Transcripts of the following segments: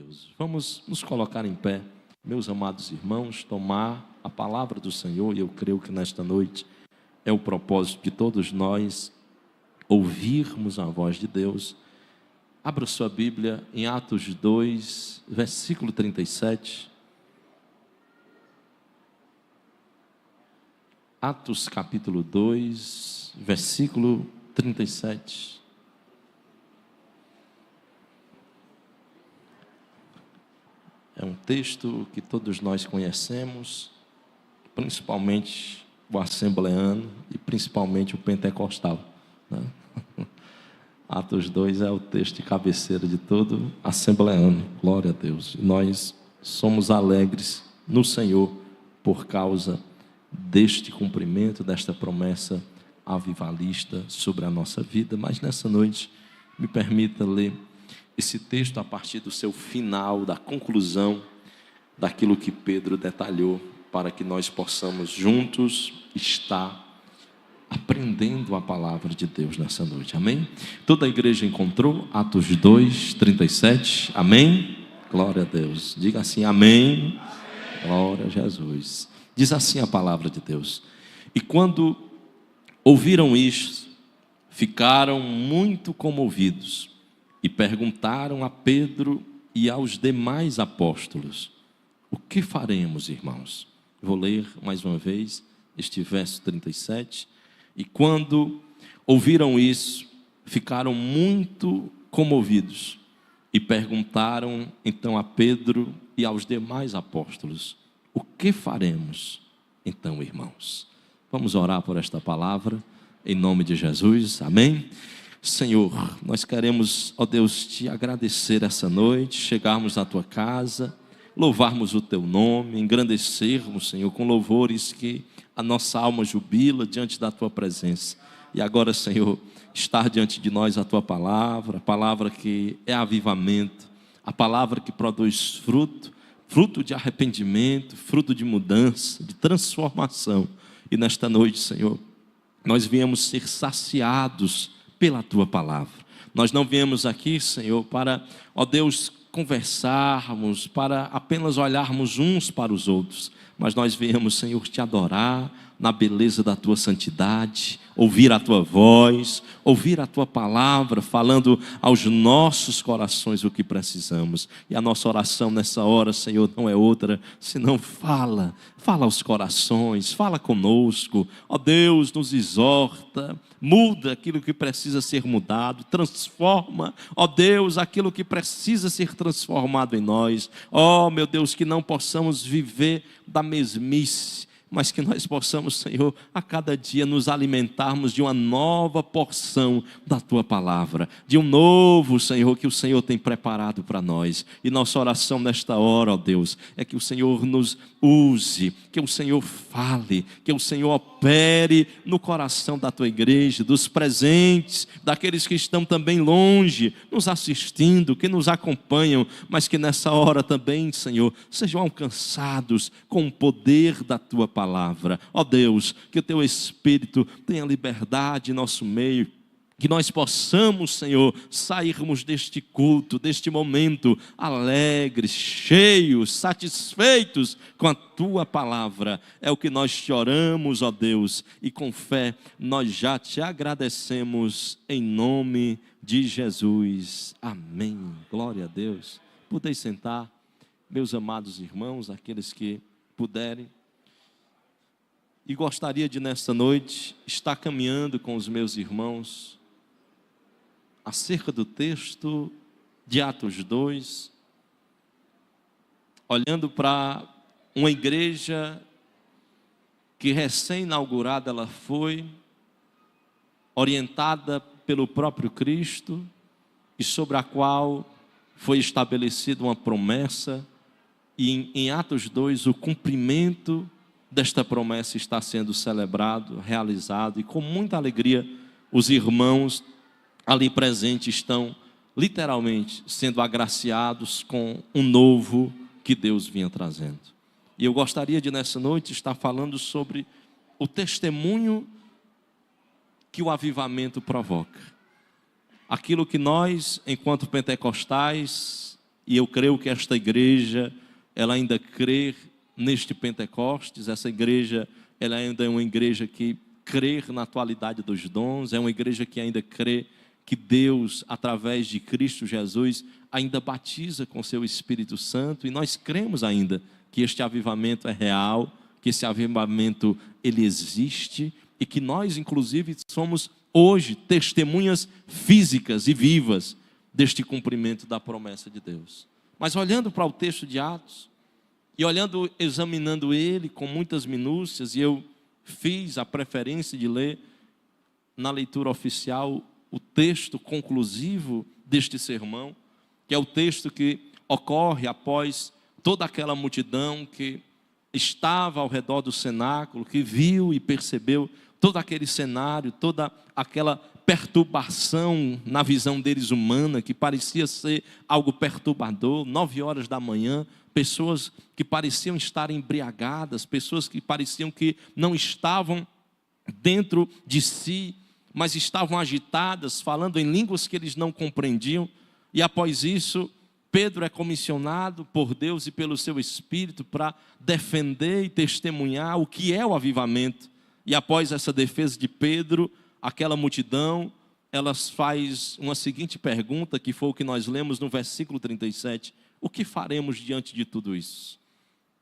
Deus. Vamos nos colocar em pé, meus amados irmãos, tomar a palavra do Senhor, e eu creio que nesta noite é o propósito de todos nós ouvirmos a voz de Deus. Abra sua Bíblia em Atos 2, versículo 37. Atos capítulo 2, versículo 37. É um texto que todos nós conhecemos, principalmente o assembleano e principalmente o pentecostal, né? Atos 2 é o texto de cabeceira de todo assembleano, glória a Deus. E nós somos alegres no Senhor por causa deste cumprimento, desta promessa avivalista sobre a nossa vida. Mas nessa noite, me permita ler esse texto a partir do seu final, da conclusão daquilo que Pedro detalhou, para que nós possamos juntos estar aprendendo a palavra de Deus nessa noite, amém? Toda a igreja encontrou Atos 2, 37, amém? Glória a Deus, diga assim, amém? Glória a Jesus. Diz assim a palavra de Deus: e quando ouviram isto, ficaram muito comovidos e perguntaram a Pedro e aos demais apóstolos: o que faremos, irmãos? Vou ler mais uma vez este verso 37. E quando ouviram isso, ficaram muito comovidos e perguntaram então a Pedro e aos demais apóstolos: o que faremos então, irmãos? Vamos orar por esta palavra, em nome de Jesus, amém? Senhor, nós queremos, ó Deus, te agradecer essa noite, chegarmos na tua casa, louvarmos o teu nome, engrandecermos, Senhor, com louvores que a nossa alma jubila diante da tua presença. E agora, Senhor, estar diante de nós a tua palavra, a palavra que é avivamento, a palavra que produz fruto, fruto de arrependimento, fruto de mudança, de transformação. E nesta noite, Senhor, nós viemos ser saciados pela tua palavra. Nós não viemos aqui, Senhor, para, ó Deus, conversarmos, para apenas olharmos uns para os outros, mas nós viemos, Senhor, te adorar na beleza da tua santidade, ouvir a tua voz, ouvir a tua palavra, falando aos nossos corações o que precisamos. E a nossa oração nessa hora, Senhor, não é outra, senão fala aos corações, fala conosco, ó Deus, nos exorta, muda aquilo que precisa ser mudado, transforma, ó Deus, aquilo que precisa ser transformado em nós. Ó meu Deus, que não possamos viver da mesmice, mas que nós possamos, Senhor, a cada dia nos alimentarmos de uma nova porção da Tua palavra, de um novo, Senhor, que o Senhor tem preparado para nós. E nossa oração nesta hora, ó Deus, é que o Senhor nos use, que o Senhor fale, que o Senhor opere no coração da Tua igreja, dos presentes, daqueles que estão também longe, nos assistindo, que nos acompanham, mas que nessa hora também, Senhor, sejam alcançados com o poder da Tua palavra. Ó Deus, que o Teu Espírito tenha liberdade em nosso meio, que nós possamos, Senhor, sairmos deste culto, deste momento, alegres, cheios, satisfeitos com a Tua palavra. É o que nós te oramos, ó Deus, e com fé nós já te agradecemos em nome de Jesus. Amém. Glória a Deus. Podeis sentar, meus amados irmãos, aqueles que puderem. E gostaria de, nesta noite, estar caminhando com os meus irmãos acerca do texto de Atos 2, olhando para uma igreja que recém-inaugurada ela foi, orientada pelo próprio Cristo, e sobre a qual foi estabelecida uma promessa, e em Atos 2 o cumprimento desta promessa está sendo celebrado, realizado, e com muita alegria os irmãos ali presentes estão literalmente sendo agraciados com um novo que Deus vinha trazendo. E eu gostaria de nessa noite estar falando sobre o testemunho que o avivamento provoca. Aquilo que nós, enquanto pentecostais, E eu creio que esta igreja, ela ainda crê neste Pentecostes. Essa igreja, ela ainda é uma igreja que crê na atualidade dos dons. É uma igreja que ainda crê que Deus, através de Cristo Jesus, ainda batiza com seu Espírito Santo. E nós cremos ainda que este avivamento é real, que esse avivamento, ele existe, e que nós, inclusive, somos hoje testemunhas físicas e vivas deste cumprimento da promessa de Deus. Mas olhando para o texto de Atos, e olhando, examinando ele com muitas minúcias, e eu fiz a preferência de ler na leitura oficial o texto conclusivo deste sermão, que é o texto que ocorre após toda aquela multidão que estava ao redor do cenáculo, que viu e percebeu todo aquele cenário, toda aquela perturbação na visão deles humana, que parecia ser algo perturbador. 9 horas da manhã, pessoas que pareciam estar embriagadas, pessoas que pareciam que não estavam dentro de si, mas estavam agitadas, falando em línguas que eles não compreendiam. E após isso, Pedro é comissionado por Deus e pelo seu Espírito para defender e testemunhar o que é o avivamento. E após essa defesa de Pedro, aquela multidão, elas faz uma seguinte pergunta, que foi o que nós lemos no versículo 37. O que faremos diante de tudo isso?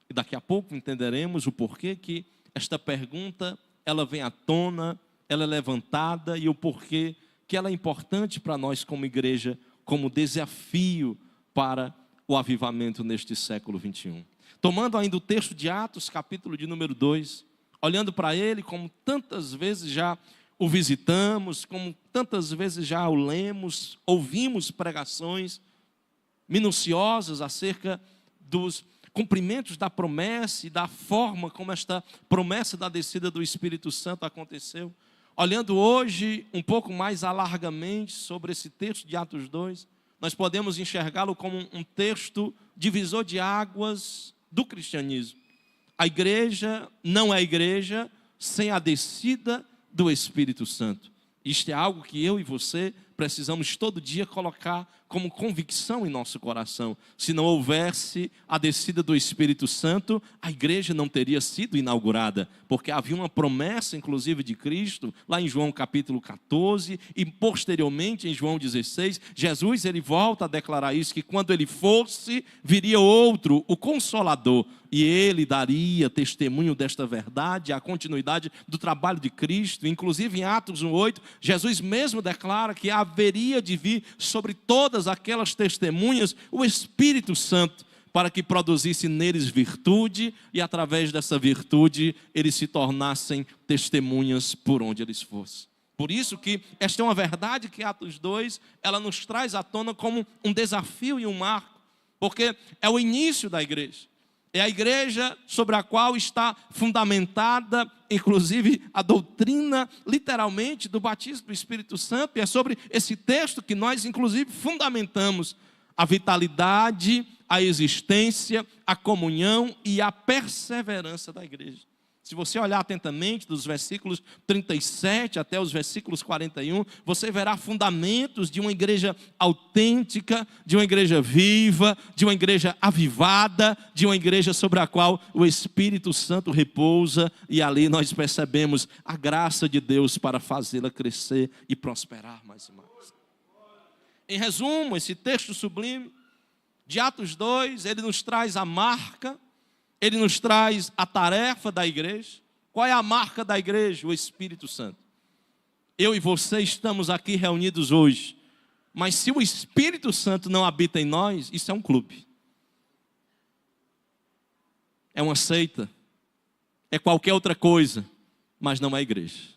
E daqui a pouco entenderemos o porquê que esta pergunta, ela vem à tona, ela é levantada, e o porquê que ela é importante para nós como igreja, como desafio para o avivamento neste século 21. Tomando ainda o texto de Atos, capítulo de número 2, olhando para ele, como tantas vezes já o visitamos, como tantas vezes já o lemos, ouvimos pregações minuciosas acerca dos cumprimentos da promessa e da forma como esta promessa da descida do Espírito Santo aconteceu. Olhando hoje um pouco mais alargamente sobre esse texto de Atos 2, nós podemos enxergá-lo como um texto divisor de águas do cristianismo. A igreja não é igreja sem a descida do Espírito Santo. Isto é algo que eu e você precisamos todo dia colocar como convicção em nosso coração. Se não houvesse a descida do Espírito Santo, a igreja não teria sido inaugurada, porque havia uma promessa, inclusive, de Cristo, lá em João capítulo 14, e posteriormente em João 16, Jesus ele volta a declarar isso, que quando ele fosse, viria outro, o Consolador, e ele daria testemunho desta verdade, a continuidade do trabalho de Cristo. Inclusive em Atos 1:8, Jesus mesmo declara que haveria de vir sobre todas aquelas testemunhas o Espírito Santo, para que produzisse neles virtude, e através dessa virtude eles se tornassem testemunhas por onde eles fossem. Por isso que esta é uma verdade que Atos 2, ela nos traz à tona como um desafio e um marco, porque é o início da igreja. É a igreja sobre a qual está fundamentada, inclusive, a doutrina, literalmente, do batismo do Espírito Santo. E é sobre esse texto que nós, inclusive, fundamentamos a vitalidade, a existência, a comunhão e a perseverança da igreja. Se você olhar atentamente dos versículos 37 até os versículos 41, você verá fundamentos de uma igreja autêntica, de uma igreja viva, de uma igreja avivada, de uma igreja sobre a qual o Espírito Santo repousa, e ali nós percebemos a graça de Deus para fazê-la crescer e prosperar mais e mais. Em resumo, esse texto sublime de Atos 2, ele nos traz a marca, ele nos traz a tarefa da igreja. Qual é a marca da igreja? O Espírito Santo. Eu e você estamos aqui reunidos hoje, mas se o Espírito Santo não habita em nós, isso é um clube, é uma seita, é qualquer outra coisa, mas não é igreja.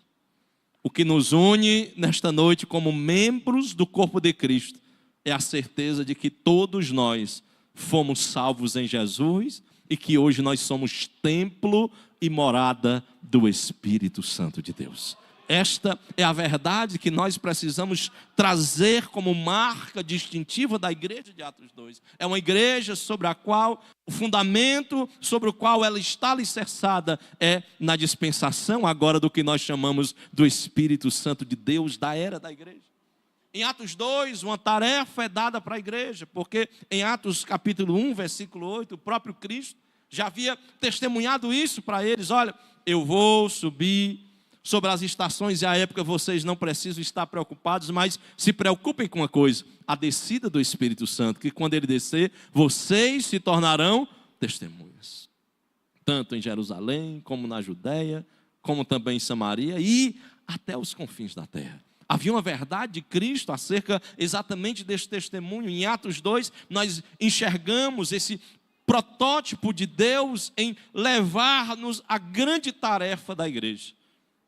O que nos une nesta noite como membros do corpo de Cristo é a certeza de que todos nós fomos salvos em Jesus e que hoje nós somos templo e morada do Espírito Santo de Deus. Esta é a verdade que nós precisamos trazer como marca distintiva da igreja de Atos 2. É uma igreja sobre a qual, o fundamento sobre o qual ela está alicerçada é na dispensação agora do que nós chamamos do Espírito Santo de Deus, da era da igreja. Em Atos 2, uma tarefa é dada para a igreja, porque em Atos capítulo 1, versículo 8, o próprio Cristo já havia testemunhado isso para eles. Olha, eu vou subir sobre as estações e a época vocês não precisam estar preocupados, mas se preocupem com uma coisa, a descida do Espírito Santo, que quando ele descer, vocês se tornarão testemunhas. Tanto em Jerusalém, como na Judéia, como também em Samaria e até os confins da terra. Havia uma verdade de Cristo acerca exatamente deste testemunho. Em Atos 2, nós enxergamos esse protótipo de Deus em levar-nos à grande tarefa da igreja.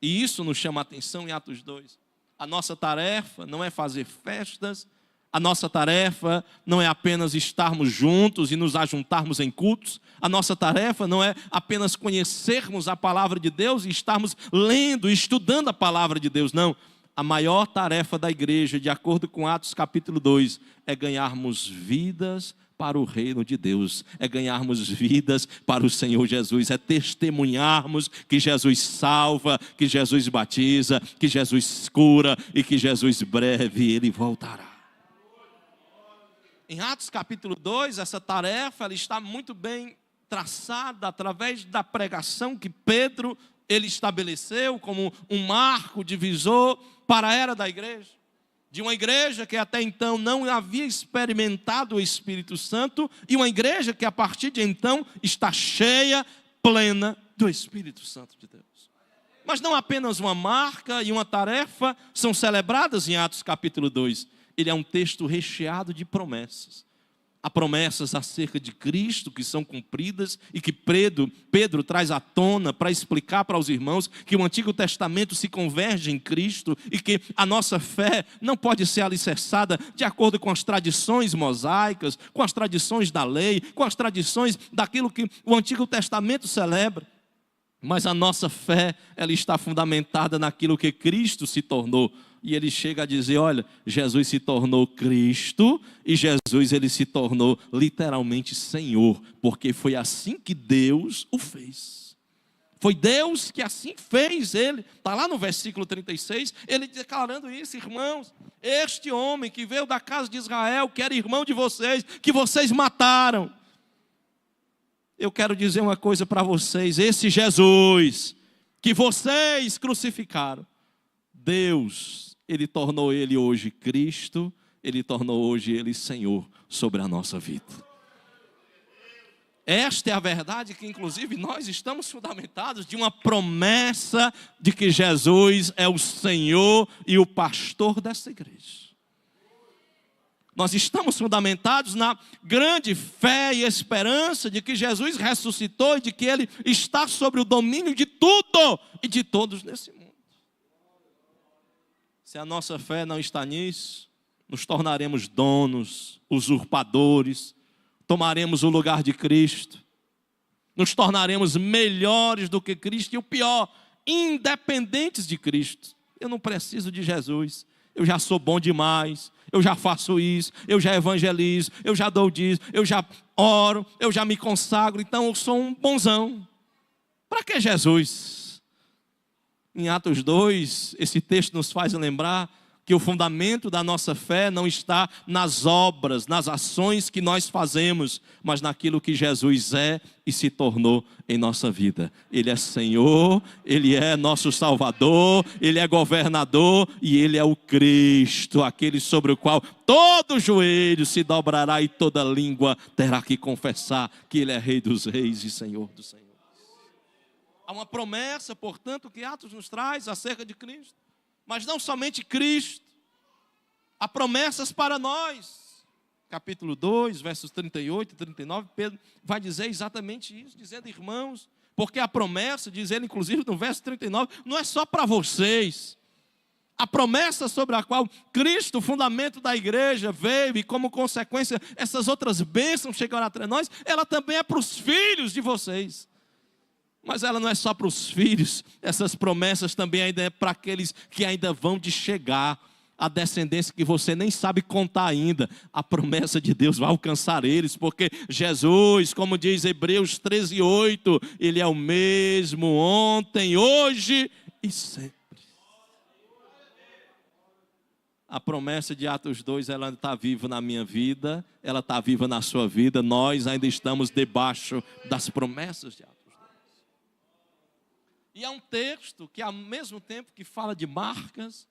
E isso nos chama a atenção em Atos 2. A nossa tarefa não é fazer festas, a nossa tarefa não é apenas estarmos juntos e nos ajuntarmos em cultos, a nossa tarefa não é apenas conhecermos a palavra de Deus e estarmos lendo e estudando a palavra de Deus, não. A maior tarefa da igreja, de acordo com Atos capítulo 2, é ganharmos vidas para o reino de Deus, é ganharmos vidas para o Senhor Jesus, é testemunharmos que Jesus salva, que Jesus batiza, que Jesus cura e que Jesus breve ele voltará. Em Atos capítulo 2, essa tarefa ela está muito bem traçada através da pregação que Pedro ele estabeleceu como um marco divisor para a era da igreja. De uma igreja que até então não havia experimentado o Espírito Santo e uma igreja que a partir de então está cheia, plena do Espírito Santo de Deus. Mas não apenas uma marca e uma tarefa são celebradas em Atos capítulo 2. Ele é um texto recheado de promessas. Há promessas acerca de Cristo que são cumpridas e que Pedro traz à tona para explicar para os irmãos que o Antigo Testamento se converge em Cristo e que a nossa fé não pode ser alicerçada de acordo com as tradições mosaicas, com as tradições da lei, com as tradições daquilo que o Antigo Testamento celebra. Mas a nossa fé, ela está fundamentada naquilo que Cristo se tornou. E ele chega a dizer, olha, Jesus se tornou Cristo e Jesus ele se tornou literalmente Senhor, porque foi assim que Deus o fez. Foi Deus que assim fez ele. Está lá no versículo 36, ele declarando isso, irmãos, este homem que veio da casa de Israel, que era irmão de vocês, que vocês mataram. Eu quero dizer uma coisa para vocês, esse Jesus que vocês crucificaram, Deus, ele tornou ele hoje Cristo, ele tornou hoje ele Senhor sobre a nossa vida. Esta é a verdade que inclusive nós estamos fundamentados de uma promessa de que Jesus é o Senhor e o pastor dessa igreja. Nós estamos fundamentados na grande fé e esperança de que Jesus ressuscitou e de que Ele está sobre o domínio de tudo e de todos nesse mundo. Se a nossa fé não está nisso, nos tornaremos donos, usurpadores, tomaremos o lugar de Cristo, nos tornaremos melhores do que Cristo e o pior, independentes de Cristo. Eu não preciso de Jesus, eu já sou bom demais, eu já faço isso, eu já evangelizo, eu já dou dízimo, eu já oro, eu já me consagro, então eu sou um bonzão. Para que Jesus? Em Atos 2, esse texto nos faz lembrar que o fundamento da nossa fé não está nas obras, nas ações que nós fazemos, mas naquilo que Jesus é e se tornou em nossa vida. Ele é Senhor, Ele é nosso Salvador, Ele é governador e Ele é o Cristo, aquele sobre o qual todo joelho se dobrará e toda língua terá que confessar que Ele é Rei dos Reis e Senhor dos Senhores. Há uma promessa, portanto, que Atos nos traz acerca de Cristo. Mas não somente Cristo, há promessas para nós. Capítulo 2, versos 38 e 39, Pedro vai dizer exatamente isso, dizendo, irmãos, porque a promessa, diz ele inclusive no verso 39, não é só para vocês. A promessa sobre a qual Cristo, o fundamento da igreja, veio e como consequência essas outras bênçãos chegaram até nós, ela também é para os filhos de vocês. Mas ela não é só para os filhos, essas promessas também ainda é para aqueles que ainda vão de chegar, a descendência que você nem sabe contar ainda. A promessa de Deus vai alcançar eles, porque Jesus, como diz Hebreus 13:8, Ele é o mesmo ontem, hoje e sempre. A promessa de Atos 2, ela está viva na minha vida, ela está viva na sua vida, nós ainda estamos debaixo das promessas de Atos 2. E é um texto que, ao mesmo tempo que fala de marcas,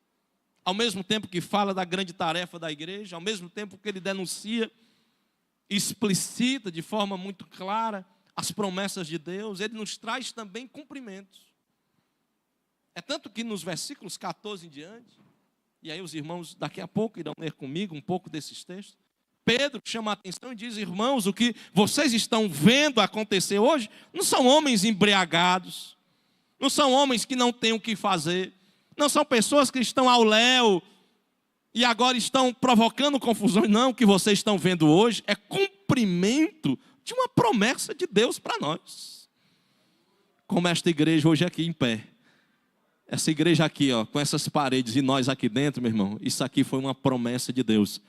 ao mesmo tempo que fala da grande tarefa da igreja, ao mesmo tempo que ele denuncia, explicita de forma muito clara as promessas de Deus, ele nos traz também cumprimentos. É tanto que nos versículos 14 em diante, e aí os irmãos daqui a pouco irão ler comigo um pouco desses textos, Pedro chama a atenção e diz: irmãos, o que vocês estão vendo acontecer hoje não são homens embriagados, não são homens que não têm o que fazer, não são pessoas que estão ao léu e agora estão provocando confusões. Não, o que vocês estão vendo hoje é cumprimento de uma promessa de Deus para nós. Como esta igreja hoje aqui em pé. Essa igreja aqui, ó, com essas paredes e nós aqui dentro, meu irmão, isso aqui foi uma promessa de Deus.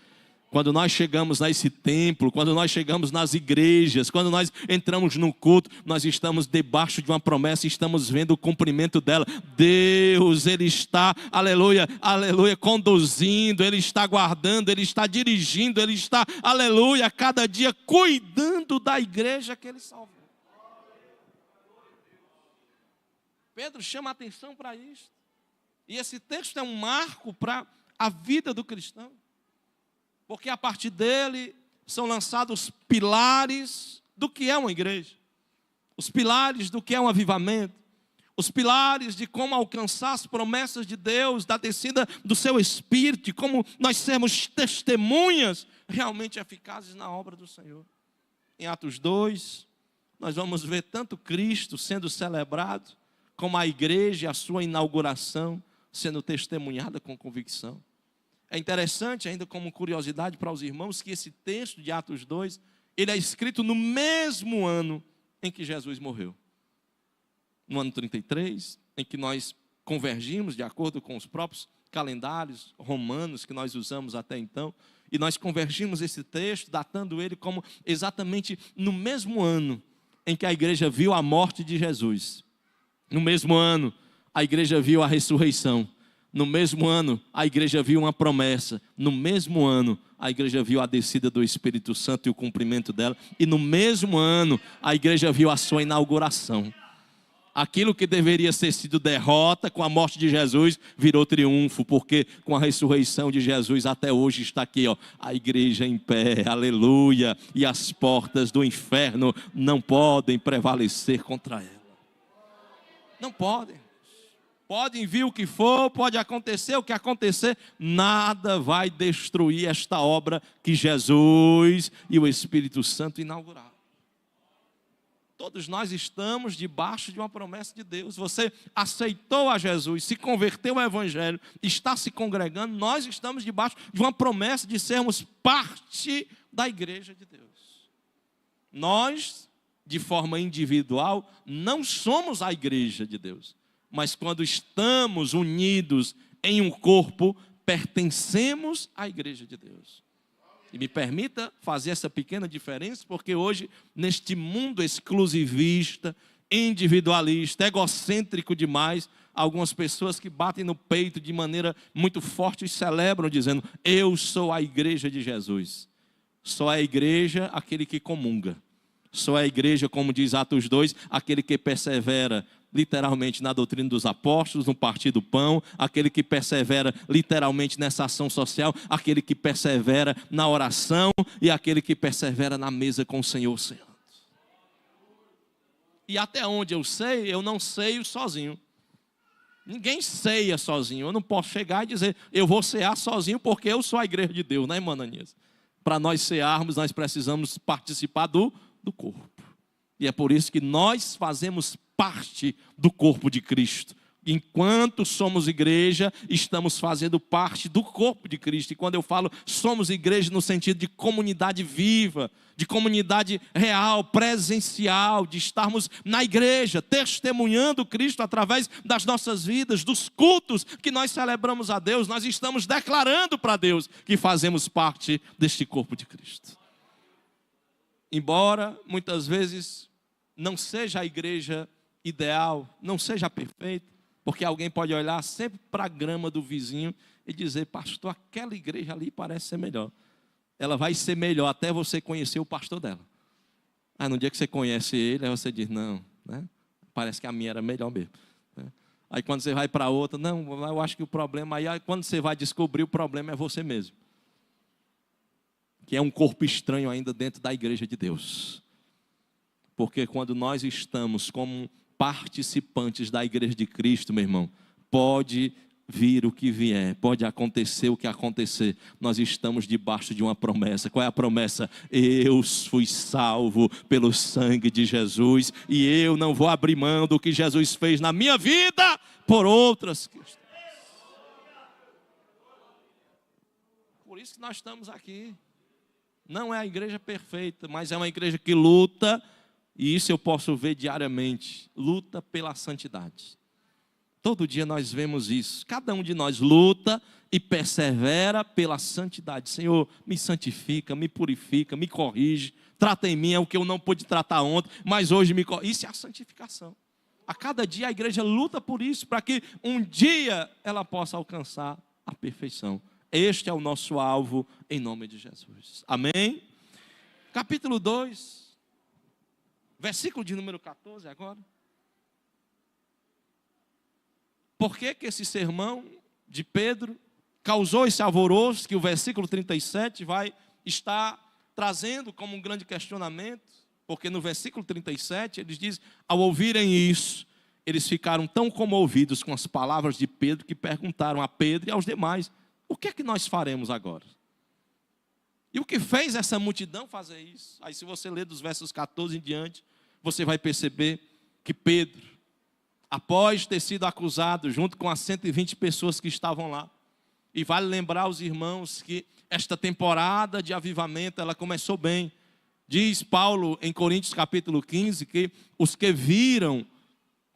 Quando nós chegamos nesse templo, quando nós chegamos nas igrejas, quando nós entramos no culto, nós estamos debaixo de uma promessa, estamos vendo o cumprimento dela. Deus, Ele está, aleluia, aleluia, conduzindo, Ele está guardando, Ele está dirigindo, Ele está, aleluia, cada dia cuidando da igreja que Ele salvou. Pedro chama a atenção para isso. E esse texto é um marco para a vida do cristão. Porque a partir dele são lançados pilares do que é uma igreja. Os pilares do que é um avivamento. Os pilares de como alcançar as promessas de Deus, da descida do seu Espírito, de como nós sermos testemunhas realmente eficazes na obra do Senhor. Em Atos 2, nós vamos ver tanto Cristo sendo celebrado, como a igreja e a sua inauguração sendo testemunhada com convicção. É interessante, ainda como curiosidade para os irmãos, que esse texto de Atos 2, ele é escrito no mesmo ano em que Jesus morreu. No ano 33, em que nós convergimos de acordo com os próprios calendários romanos que nós usamos até então, e nós convergimos esse texto, datando ele como exatamente no mesmo ano em que a igreja viu a morte de Jesus. No mesmo ano, a igreja viu a ressurreição. No mesmo ano, a igreja viu uma promessa. No mesmo ano, a igreja viu a descida do Espírito Santo e o cumprimento dela. E no mesmo ano, a igreja viu a sua inauguração. Aquilo que deveria ter sido derrota com a morte de Jesus, virou triunfo, porque com a ressurreição de Jesus, até hoje está aqui, ó, a igreja em pé, aleluia. E as portas do inferno não podem prevalecer contra ela. Não podem. Podem vir o que for, pode acontecer o que acontecer, nada vai destruir esta obra que Jesus e o Espírito Santo inauguraram. Todos nós estamos debaixo de uma promessa de Deus. Você aceitou a Jesus, se converteu ao Evangelho, está se congregando, nós estamos debaixo de uma promessa de sermos parte da igreja de Deus. Nós, de forma individual, não somos a igreja de Deus, mas quando estamos unidos em um corpo, pertencemos à igreja de Deus. E me permita fazer essa pequena diferença, porque hoje, neste mundo exclusivista, individualista, egocêntrico demais, algumas pessoas que batem no peito de maneira muito forte e celebram dizendo: eu sou a igreja de Jesus. Só é a igreja aquele que comunga. Só é a igreja, como diz Atos 2, aquele que persevera literalmente na doutrina dos apóstolos, no partir do pão, aquele que persevera literalmente nessa ação social, aquele que persevera na oração e aquele que persevera na mesa com o Senhor ceando. E até onde eu não ceio sozinho. Ninguém ceia sozinho. Eu não posso chegar e dizer: eu vou cear sozinho porque eu sou a igreja de Deus, né, irmã Ananias? Para nós cearmos, nós precisamos participar do corpo. E é por isso que nós fazemos parte do corpo de Cristo. Enquanto somos igreja, estamos fazendo parte do corpo de Cristo. E quando eu falo somos igreja no sentido de comunidade viva, de comunidade real, presencial, de estarmos na igreja, testemunhando Cristo através das nossas vidas, dos cultos que nós celebramos a Deus, nós estamos declarando para Deus que fazemos parte deste corpo de Cristo. Embora muitas vezes não seja a igreja ideal, não seja perfeita, Porque alguém pode olhar sempre para a grama do vizinho e dizer, pastor, aquela igreja ali parece ser melhor. Ela vai ser melhor até você conhecer o pastor dela. Aí no dia que você conhece ele, aí você diz, não, né? Parece que a minha era melhor mesmo. Aí quando você vai para outra, não, eu acho que o problema, aí quando você vai descobrir, o problema é você mesmo. Que é um corpo estranho ainda dentro da igreja de Deus. Porque quando nós estamos como participantes da igreja de Cristo, meu irmão, pode vir o que vier, pode acontecer o que acontecer, nós estamos debaixo de uma promessa. Qual é a promessa? Eu fui salvo pelo sangue de Jesus e eu não vou abrir mão do que Jesus fez na minha vida por outras questões. Por isso que nós estamos aqui. Não é a igreja perfeita, mas é uma igreja que luta, e isso eu posso ver diariamente, luta pela santidade. Todo dia nós vemos isso. Cada um de nós luta e persevera pela santidade. Senhor, me santifica, me purifica, me corrige. Trata em mim, é o que eu não pude tratar ontem, mas hoje me corrige. Isso é a santificação. A cada dia a igreja luta por isso, para que um dia ela possa alcançar a perfeição. Este é o nosso alvo, em nome de Jesus. Amém? Capítulo 2, versículo de número 14 agora. Por que esse sermão de Pedro causou esse alvoroço que o versículo 37 vai estar trazendo como um grande questionamento? Porque no versículo 37 eles dizem, ao ouvirem isso, eles ficaram tão comovidos com as palavras de Pedro que perguntaram a Pedro e aos demais, o que é que nós faremos agora? E o que fez essa multidão fazer isso? Aí se você ler dos versos 14 em diante, você vai perceber que Pedro, após ter sido acusado junto com as 120 pessoas que estavam lá, e vale lembrar aos irmãos que esta temporada de avivamento, ela começou bem. Diz Paulo em Coríntios capítulo 15, que os que viram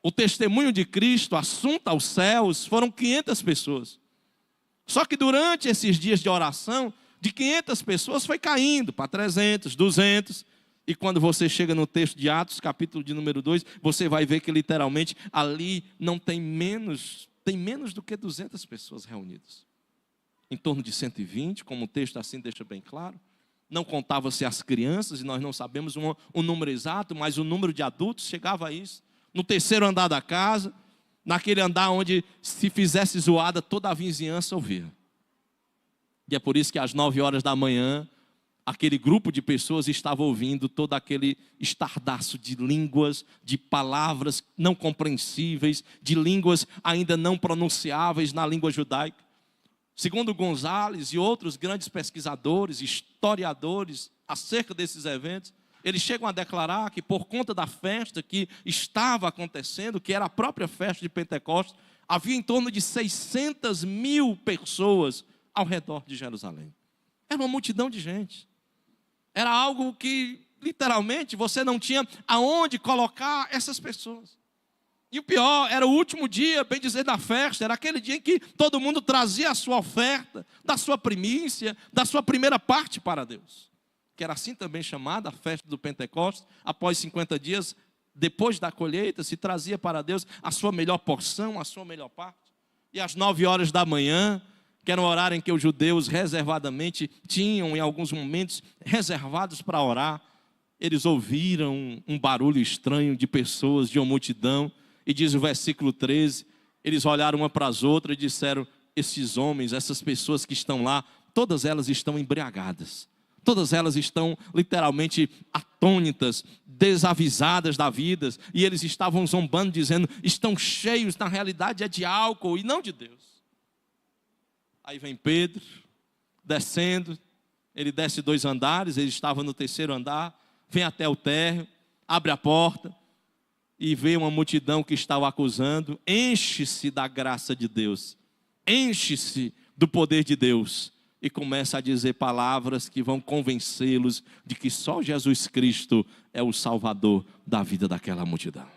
o testemunho de Cristo assunto aos céus foram 500 pessoas. Só que durante esses dias de oração, de 500 pessoas foi caindo para 300, 200. E quando você chega no texto de Atos, capítulo de número 2, você vai ver que literalmente ali não tem menos do que 200 pessoas reunidas. Em torno de 120, como o texto assim deixa bem claro. Não contava-se as crianças, e nós não sabemos o número exato, mas o número de adultos chegava a isso. No terceiro andar da casa, naquele andar onde se fizesse zoada, toda a vizinhança ouvia. E é por isso que às 9 horas da manhã, aquele grupo de pessoas estava ouvindo todo aquele estardalhaço de línguas, de palavras não compreensíveis, de línguas ainda não pronunciáveis na língua judaica. Segundo Gonzales e outros grandes pesquisadores, historiadores, acerca desses eventos, eles chegam a declarar que por conta da festa que estava acontecendo, que era a própria festa de Pentecostes, havia em torno de 600 mil pessoas ao redor de Jerusalém. Era uma multidão de gente. Era algo que, literalmente, você não tinha aonde colocar essas pessoas. E o pior, era o último dia, bem dizer, da festa. Era aquele dia em que todo mundo trazia a sua oferta, da sua primícia, da sua primeira parte para Deus. Que era assim também chamada, a festa do Pentecostes. Após 50 dias, depois da colheita, se trazia para Deus a sua melhor porção, a sua melhor parte. E às 9 horas da manhã, que era um horário em que os judeus reservadamente tinham, em alguns momentos, reservados para orar, eles ouviram um barulho estranho de pessoas, de uma multidão, e diz o versículo 13, eles olharam uma para as outras e disseram, esses homens, essas pessoas que estão lá, todas elas estão embriagadas, todas elas estão literalmente atônitas, desavisadas da vida, e eles estavam zombando, dizendo, estão cheios, na realidade é de álcool e não de Deus. Aí vem Pedro, descendo, ele desce 2 andares, ele estava no terceiro andar, vem até o térreo, abre a porta e vê uma multidão que está o acusando, enche-se da graça de Deus, enche-se do poder de Deus e começa a dizer palavras que vão convencê-los de que só Jesus Cristo é o Salvador da vida daquela multidão.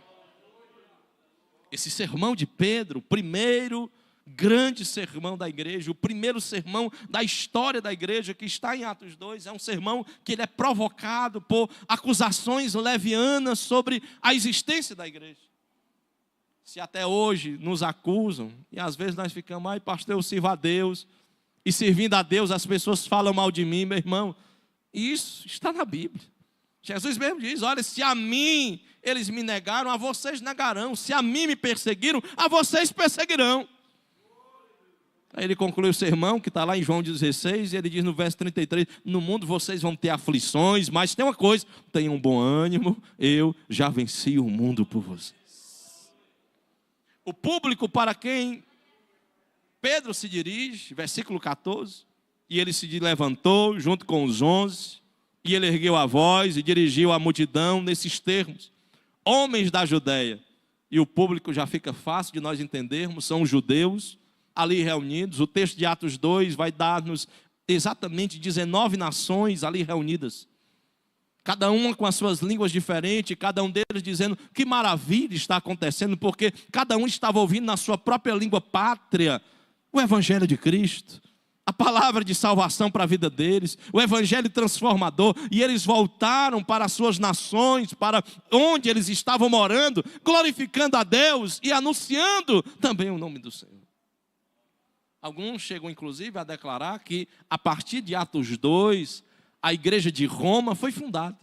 Esse sermão de Pedro, o primeiro grande sermão da igreja, o primeiro sermão da história da igreja, que está em Atos 2, é um sermão que ele é provocado por acusações levianas sobre a existência da igreja. Se até hoje nos acusam, e às vezes nós ficamos, ai pastor, eu sirvo a Deus, e servindo a Deus as pessoas falam mal de mim, meu irmão, isso está na Bíblia. Jesus mesmo diz, olha, se a mim eles me negaram, a vocês negarão, se a mim me perseguiram, a vocês perseguirão. Aí ele conclui o sermão, que está lá em João 16, e ele diz no verso 33, no mundo vocês vão ter aflições, mas tem uma coisa, tenham um bom ânimo, eu já venci o mundo por vocês. O público para quem Pedro se dirige, versículo 14, e ele se levantou junto com os 11, e ele ergueu a voz e dirigiu a multidão nesses termos, homens da Judeia, e o público já fica fácil de nós entendermos, são os judeus, ali reunidos. O texto de Atos 2 vai dar-nos exatamente 19 nações ali reunidas, cada uma com as suas línguas diferentes, cada um deles dizendo que maravilha está acontecendo, porque cada um estava ouvindo na sua própria língua pátria o Evangelho de Cristo, a palavra de salvação para a vida deles, o Evangelho transformador, e eles voltaram para as suas nações, para onde eles estavam morando, glorificando a Deus e anunciando também o nome do Senhor. Alguns chegam inclusive a declarar que a partir de Atos 2, a igreja de Roma foi fundada.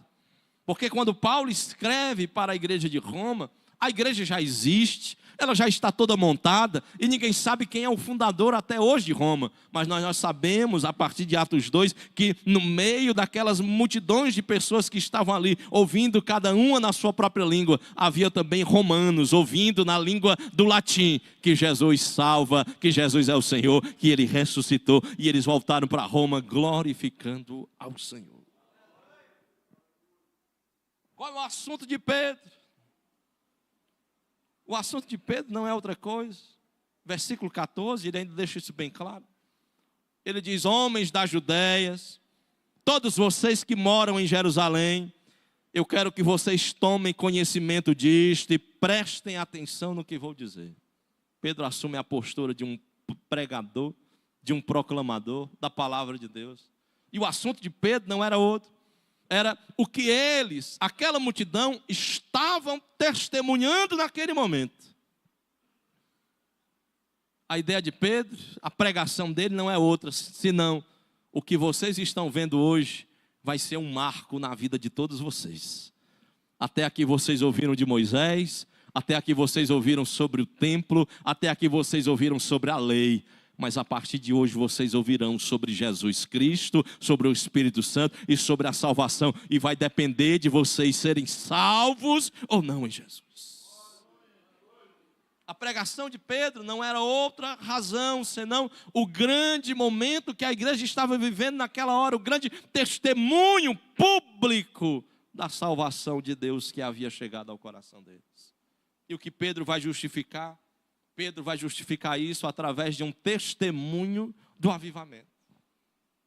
Porque quando Paulo escreve para a igreja de Roma, a igreja já existe, ela já está toda montada, e ninguém sabe quem é o fundador até hoje de Roma. Mas nós sabemos, a partir de Atos 2, que no meio daquelas multidões de pessoas que estavam ali, ouvindo cada uma na sua própria língua, havia também romanos, ouvindo na língua do latim, que Jesus salva, que Jesus é o Senhor, que Ele ressuscitou, e eles voltaram para Roma glorificando ao Senhor. Qual é o assunto de Pedro? O assunto de Pedro não é outra coisa. Versículo 14, ele ainda deixa isso bem claro. Ele diz, homens da Judéias, todos vocês que moram em Jerusalém, eu quero que vocês tomem conhecimento disto e prestem atenção no que vou dizer. Pedro assume a postura de um pregador, de um proclamador da palavra de Deus. E o assunto de Pedro não era outro. Era o que eles, aquela multidão, estavam testemunhando naquele momento. A ideia de Pedro, a pregação dele não é outra, senão o que vocês estão vendo hoje vai ser um marco na vida de todos vocês. Até aqui vocês ouviram de Moisés, até aqui vocês ouviram sobre o templo, até aqui vocês ouviram sobre a lei. Mas a partir de hoje vocês ouvirão sobre Jesus Cristo, sobre o Espírito Santo e sobre a salvação. E vai depender de vocês serem salvos ou não em Jesus. A pregação de Pedro não era outra razão, senão o grande momento que a igreja estava vivendo naquela hora. O grande testemunho público da salvação de Deus que havia chegado ao coração deles. E o que Pedro vai justificar? Pedro vai justificar isso através de um testemunho do avivamento.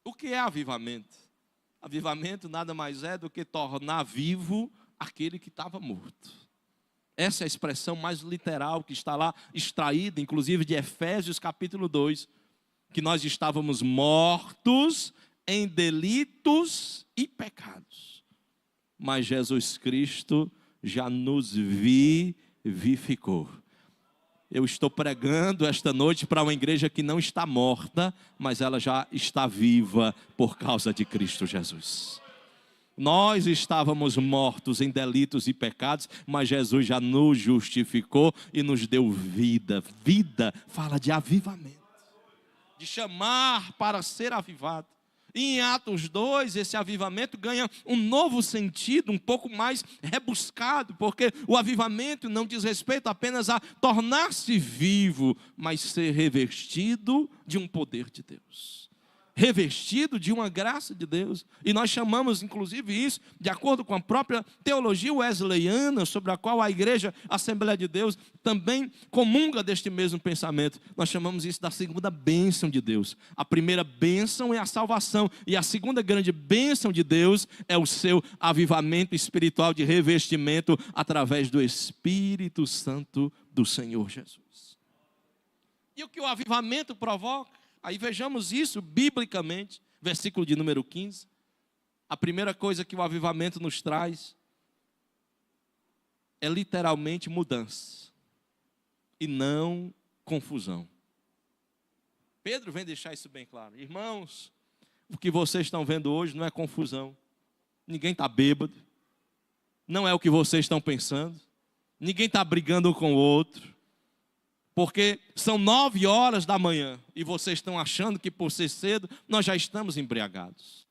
O que é avivamento? Avivamento nada mais é do que tornar vivo aquele que estava morto. Essa é a expressão mais literal que está lá extraída, inclusive de Efésios capítulo 2, que nós estávamos mortos em delitos e pecados. Mas Jesus Cristo já nos vivificou. Eu estou pregando esta noite para uma igreja que não está morta, mas ela já está viva por causa de Cristo Jesus. Nós estávamos mortos em delitos e pecados, mas Jesus já nos justificou e nos deu vida. Vida fala de avivamento, de chamar para ser avivado. E em Atos 2, esse avivamento ganha um novo sentido, um pouco mais rebuscado, porque o avivamento não diz respeito apenas a tornar-se vivo, mas ser revestido de um poder de Deus. Revestido de uma graça de Deus. E nós chamamos inclusive isso, de acordo com a própria teologia wesleyana, sobre a qual a igreja, a Assembleia de Deus, também comunga deste mesmo pensamento. Nós chamamos isso da segunda bênção de Deus. A primeira bênção é a salvação, e a segunda grande bênção de Deus é o seu avivamento espiritual de revestimento através do Espírito Santo do Senhor Jesus. E o que o avivamento provoca? Aí vejamos isso biblicamente, versículo de número 15. A primeira coisa que o avivamento nos traz é literalmente mudança. e não confusão. Pedro vem deixar isso bem claro. Irmãos, o que vocês estão vendo hoje não é confusão. Ninguém está bêbado. Não é o que vocês estão pensando. Ninguém está brigando um com o outro. Porque são 9 horas da manhã e vocês estão achando que por ser cedo nós já estamos embriagados.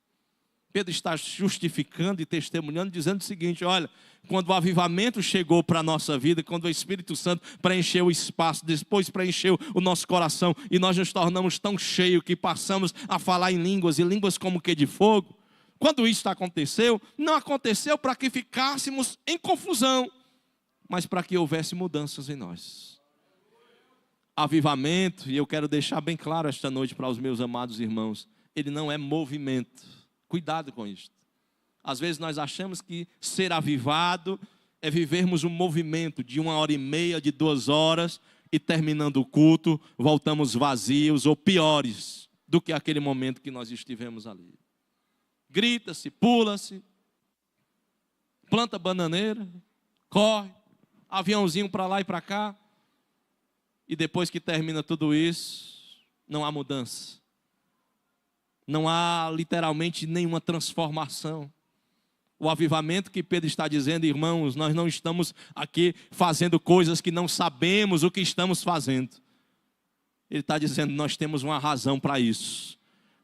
Pedro está justificando e testemunhando, dizendo o seguinte: olha, quando o avivamento chegou para a nossa vida, quando o Espírito Santo preencheu o espaço, depois preencheu o nosso coração, e nós nos tornamos tão cheios que passamos a falar em línguas, e línguas como que de fogo. Quando isso aconteceu, não aconteceu para que ficássemos em confusão, mas para que houvesse mudanças em nós. Avivamento, e eu quero deixar bem claro esta noite para os meus amados irmãos, ele não é movimento. Cuidado com isso. Às vezes nós achamos que ser avivado é vivermos um movimento de 1h30, de 2 horas, e terminando o culto, voltamos vazios ou piores do que aquele momento que nós estivemos ali. Grita-se, pula-se, planta bananeira, corre, aviãozinho para lá e para cá, e depois que termina tudo isso, não há mudança. Não há literalmente nenhuma transformação. O avivamento que Pedro está dizendo, irmãos, nós não estamos aqui fazendo coisas que não sabemos o que estamos fazendo. Ele está dizendo, nós temos uma razão para isso.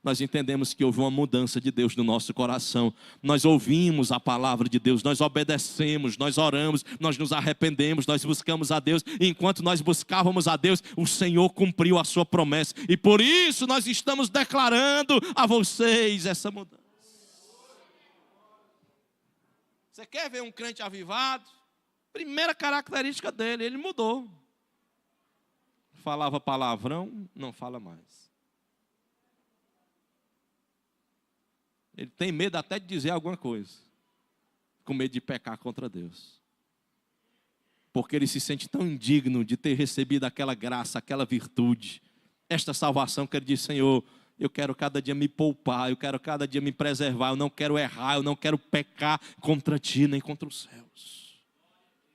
Nós entendemos que houve uma mudança de Deus no nosso coração. Nós ouvimos a palavra de Deus, nós obedecemos, nós oramos, nós nos arrependemos, nós buscamos a Deus. E enquanto nós buscávamos a Deus, o Senhor cumpriu a sua promessa. E por isso nós estamos declarando a vocês essa mudança. Você quer ver um crente avivado? Primeira característica dele, ele mudou. Falava palavrão, não fala mais. Ele tem medo até de dizer alguma coisa, com medo de pecar contra Deus. Porque ele se sente tão indigno de ter recebido aquela graça, aquela virtude, esta salvação que ele diz, Senhor, eu quero cada dia me poupar, eu quero cada dia me preservar, eu não quero errar, eu não quero pecar contra Ti, nem contra os céus.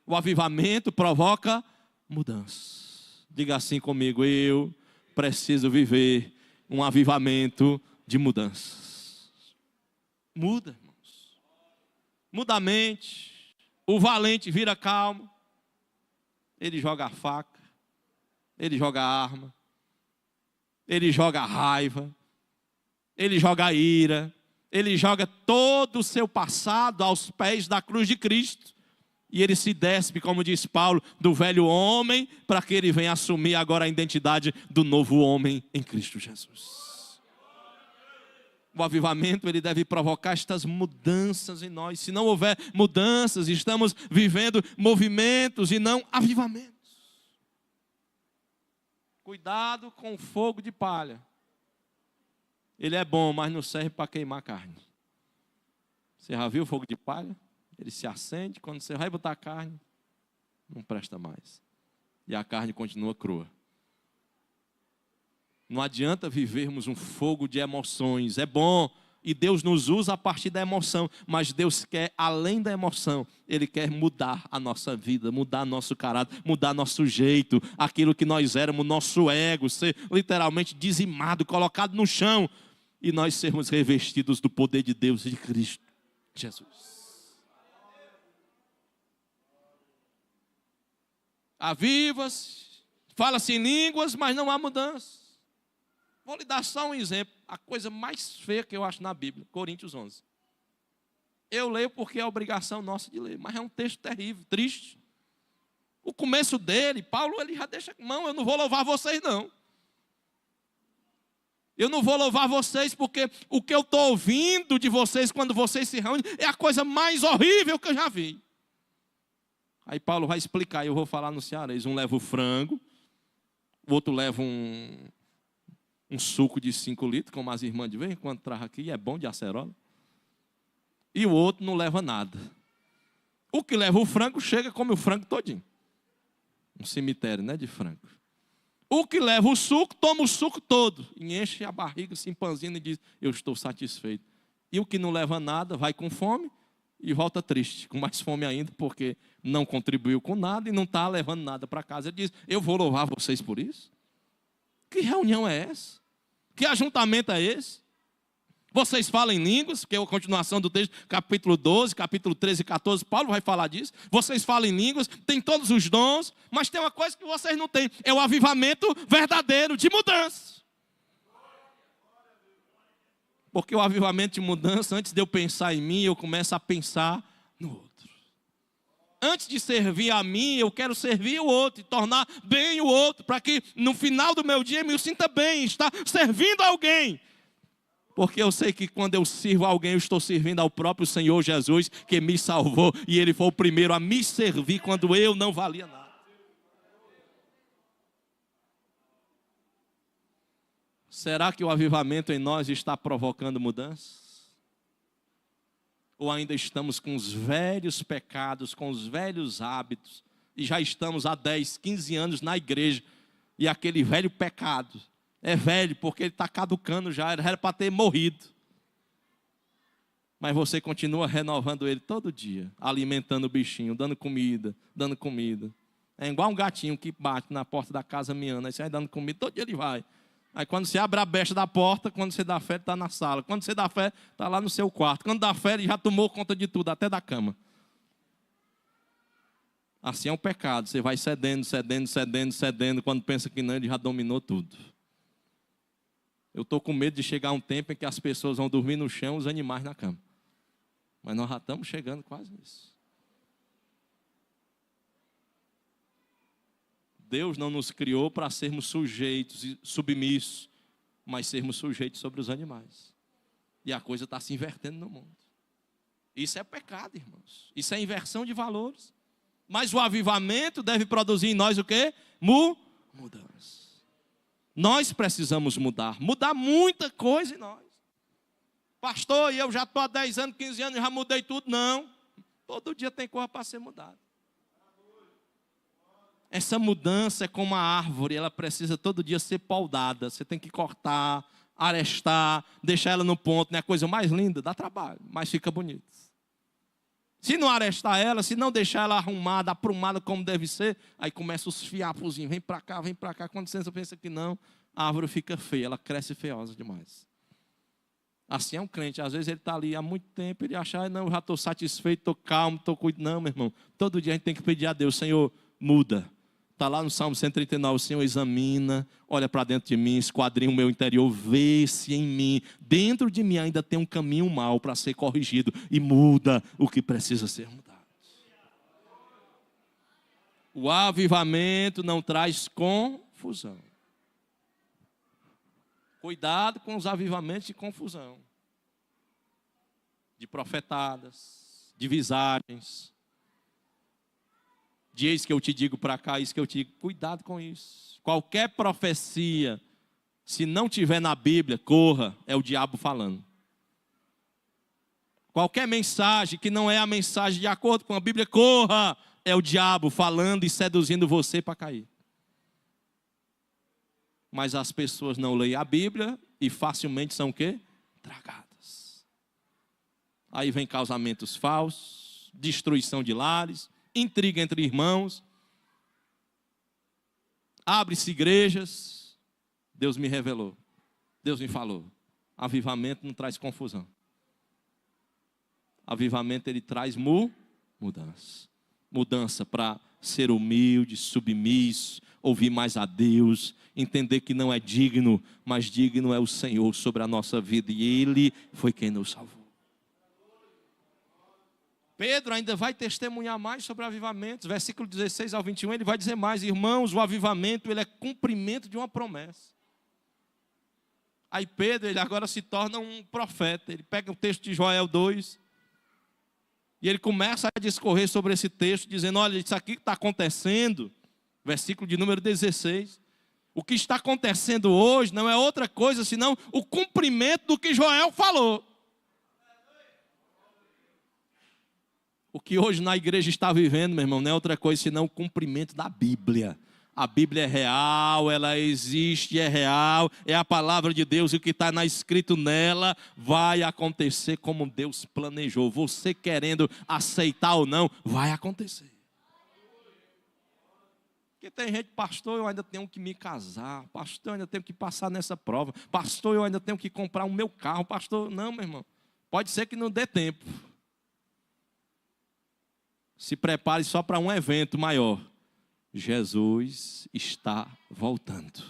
O avivamento provoca mudança. Diga assim comigo, eu preciso viver um avivamento de mudança. Muda, irmãos. Muda a mente. O valente vira calmo. Ele joga a faca. Ele joga a arma. Ele joga a raiva. Ele joga a ira. Ele joga todo o seu passado aos pés da cruz de Cristo. E ele se despe, como diz Paulo, do velho homem, para que ele venha assumir agora a identidade do novo homem em Cristo Jesus. O avivamento, ele deve provocar estas mudanças em nós. Se não houver mudanças, estamos vivendo movimentos e não avivamentos. Cuidado com o fogo de palha. Ele é bom, mas não serve para queimar carne. Você já viu o fogo de palha? Ele se acende, quando você vai botar a carne, não presta mais. E a carne continua crua. Não adianta vivermos um fogo de emoções. É bom, e Deus nos usa a partir da emoção. Mas Deus quer, além da emoção, Ele quer mudar a nossa vida, mudar nosso caráter, mudar nosso jeito. Aquilo que nós éramos, nosso ego, ser literalmente dizimado, colocado no chão. E nós sermos revestidos do poder de Deus e de Cristo Jesus. Aviva-se, fala-se em línguas, mas não há mudança. Vou lhe dar só um exemplo, a coisa mais feia que eu acho na Bíblia, Coríntios 11. Eu leio porque é obrigação nossa de ler, mas é um texto terrível, triste. O começo dele, Paulo, ele já deixa mão, eu não vou louvar vocês não. Eu não vou louvar vocês porque o que eu estou ouvindo de vocês quando vocês se reúnem é a coisa mais horrível que eu já vi. Aí Paulo vai explicar, eu vou falar no cearense, um leva o frango, o outro leva um suco de 5 litros, como as irmãs de vez em quando traz aqui, é bom de acerola. E o outro não leva nada. O que leva o frango, chega e come o frango todinho. Um cemitério, né, de frango. O que leva o suco, toma o suco todo. E enche a barriga, se empanzina e diz, eu estou satisfeito. E o que não leva nada, vai com fome e volta triste, com mais fome ainda, porque não contribuiu com nada e não está levando nada para casa. Ele diz, eu vou louvar vocês por isso? Que reunião é essa? Que ajuntamento é esse? Vocês falam em línguas, que é a continuação do texto, capítulo 12, capítulo 13 e 14, Paulo vai falar disso. Vocês falam em línguas, têm todos os dons, mas tem uma coisa que vocês não têm, é o avivamento verdadeiro de mudança. Porque o avivamento de mudança, antes de eu pensar em mim, eu começo a pensar no outro. Antes de servir a mim, eu quero servir o outro e tornar bem o outro, para que no final do meu dia eu me sinta bem, estar servindo alguém. Porque eu sei que quando eu sirvo a alguém, eu estou servindo ao próprio Senhor Jesus, que me salvou, e Ele foi o primeiro a me servir quando eu não valia nada. Será que o avivamento em nós está provocando mudanças? Ou ainda estamos com os velhos pecados, com os velhos hábitos, e já estamos há 10, 15 anos na igreja, e aquele velho pecado é velho porque ele está caducando já, era para ter morrido. Mas você continua renovando ele todo dia, alimentando o bichinho, dando comida, dando comida. É igual um gatinho que bate na porta da casa miando, aí você vai dando comida, todo dia ele vai. Aí quando você abre a brecha da porta, quando você dá fé, ele está na sala. Quando você dá fé, está lá no seu quarto. Quando dá fé, ele já tomou conta de tudo, até da cama. Assim é um pecado, você vai cedendo, cedendo, cedendo, cedendo. Quando pensa que não, ele já dominou tudo. Eu estou com medo de chegar um tempo em que as pessoas vão dormir no chão, os animais na cama. Mas nós já estamos chegando quase nisso. Deus não nos criou para sermos sujeitos e submissos, mas sermos sujeitos sobre os animais. E a coisa está se invertendo no mundo. Isso é pecado, irmãos. Isso é inversão de valores. Mas o avivamento deve produzir em nós o quê? Mudança. Nós precisamos mudar muita coisa em nós. Pastor, eu já estou há 10 anos, 15 anos, já mudei tudo. Não, todo dia tem coisa para ser mudada. Essa mudança é como a árvore, ela precisa todo dia ser podada. Você tem que cortar, arestar, deixar ela no ponto. Não é a coisa mais linda? Dá trabalho, mas fica bonito. Se não arestar ela, se não deixar ela arrumada, aprumada como deve ser, aí começa os fiapozinhos, vem para cá, vem para cá. Quando você pensa que não, a árvore fica feia, ela cresce feiosa demais. Assim é um crente, às vezes ele está ali há muito tempo, ele acha, não, eu já estou satisfeito, estou calmo, estou cuidando. Não, meu irmão, todo dia a gente tem que pedir a Deus, Senhor, muda. Está lá no Salmo 139, o Senhor examina, olha para dentro de mim, esquadrinha o meu interior, vê se em mim, dentro de mim ainda tem um caminho mau para ser corrigido e muda o que precisa ser mudado. O avivamento não traz confusão. Cuidado com os avivamentos de confusão, de profetadas, de visagens. Diz que eu te digo para cá, isso que eu te digo. Cuidado com isso. Qualquer profecia, se não tiver na Bíblia, corra, é o diabo falando. Qualquer mensagem que não é a mensagem de acordo com a Bíblia, corra, é o diabo falando e seduzindo você para cair. Mas as pessoas não leem a Bíblia e facilmente são o quê? Tragadas. Aí vem casamentos falsos, destruição de lares, intriga entre irmãos, abre-se igrejas. Deus me revelou, Deus me falou, avivamento não traz confusão, avivamento ele traz mudança para ser humilde, submisso, ouvir mais a Deus, entender que não é digno, mas digno é o Senhor sobre a nossa vida, e Ele foi quem nos salvou. Pedro ainda vai testemunhar mais sobre avivamentos, versículo 16 ao 21, ele vai dizer mais, irmãos, o avivamento ele é cumprimento de uma promessa. Aí Pedro, ele agora se torna um profeta, ele pega o texto de Joel 2, e ele começa a discorrer sobre esse texto, dizendo, olha, isso aqui que está acontecendo, versículo de número 16, o que está acontecendo hoje não é outra coisa, senão o cumprimento do que Joel falou. O que hoje na igreja está vivendo, meu irmão, não é outra coisa senão o cumprimento da Bíblia. A Bíblia é real, ela existe, é real, é a palavra de Deus, e o que está escrito nela vai acontecer como Deus planejou. Você querendo aceitar ou não, vai acontecer. Porque tem gente, pastor, eu ainda tenho que me casar, pastor, eu ainda tenho que passar nessa prova, pastor, eu ainda tenho que comprar o meu carro, pastor, não, meu irmão, pode ser que não dê tempo. Se prepare só para um evento maior. Jesus está voltando.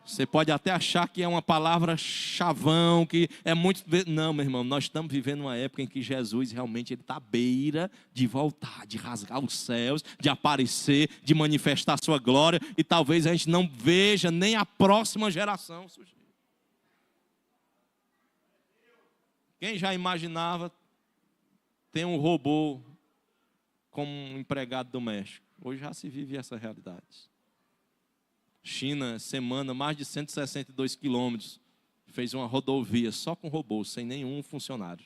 Você pode até achar que é uma palavra chavão, que é muito... Não, meu irmão, nós estamos vivendo uma época em que Jesus realmente está à beira de voltar, de rasgar os céus, de aparecer, de manifestar a sua glória, e talvez a gente não veja nem a próxima geração surgir. Quem já imaginava ter um robô como um empregado doméstico? Hoje já se vive essa realidade. China, semana, mais de 162 quilômetros, fez uma rodovia só com robôs, sem nenhum funcionário.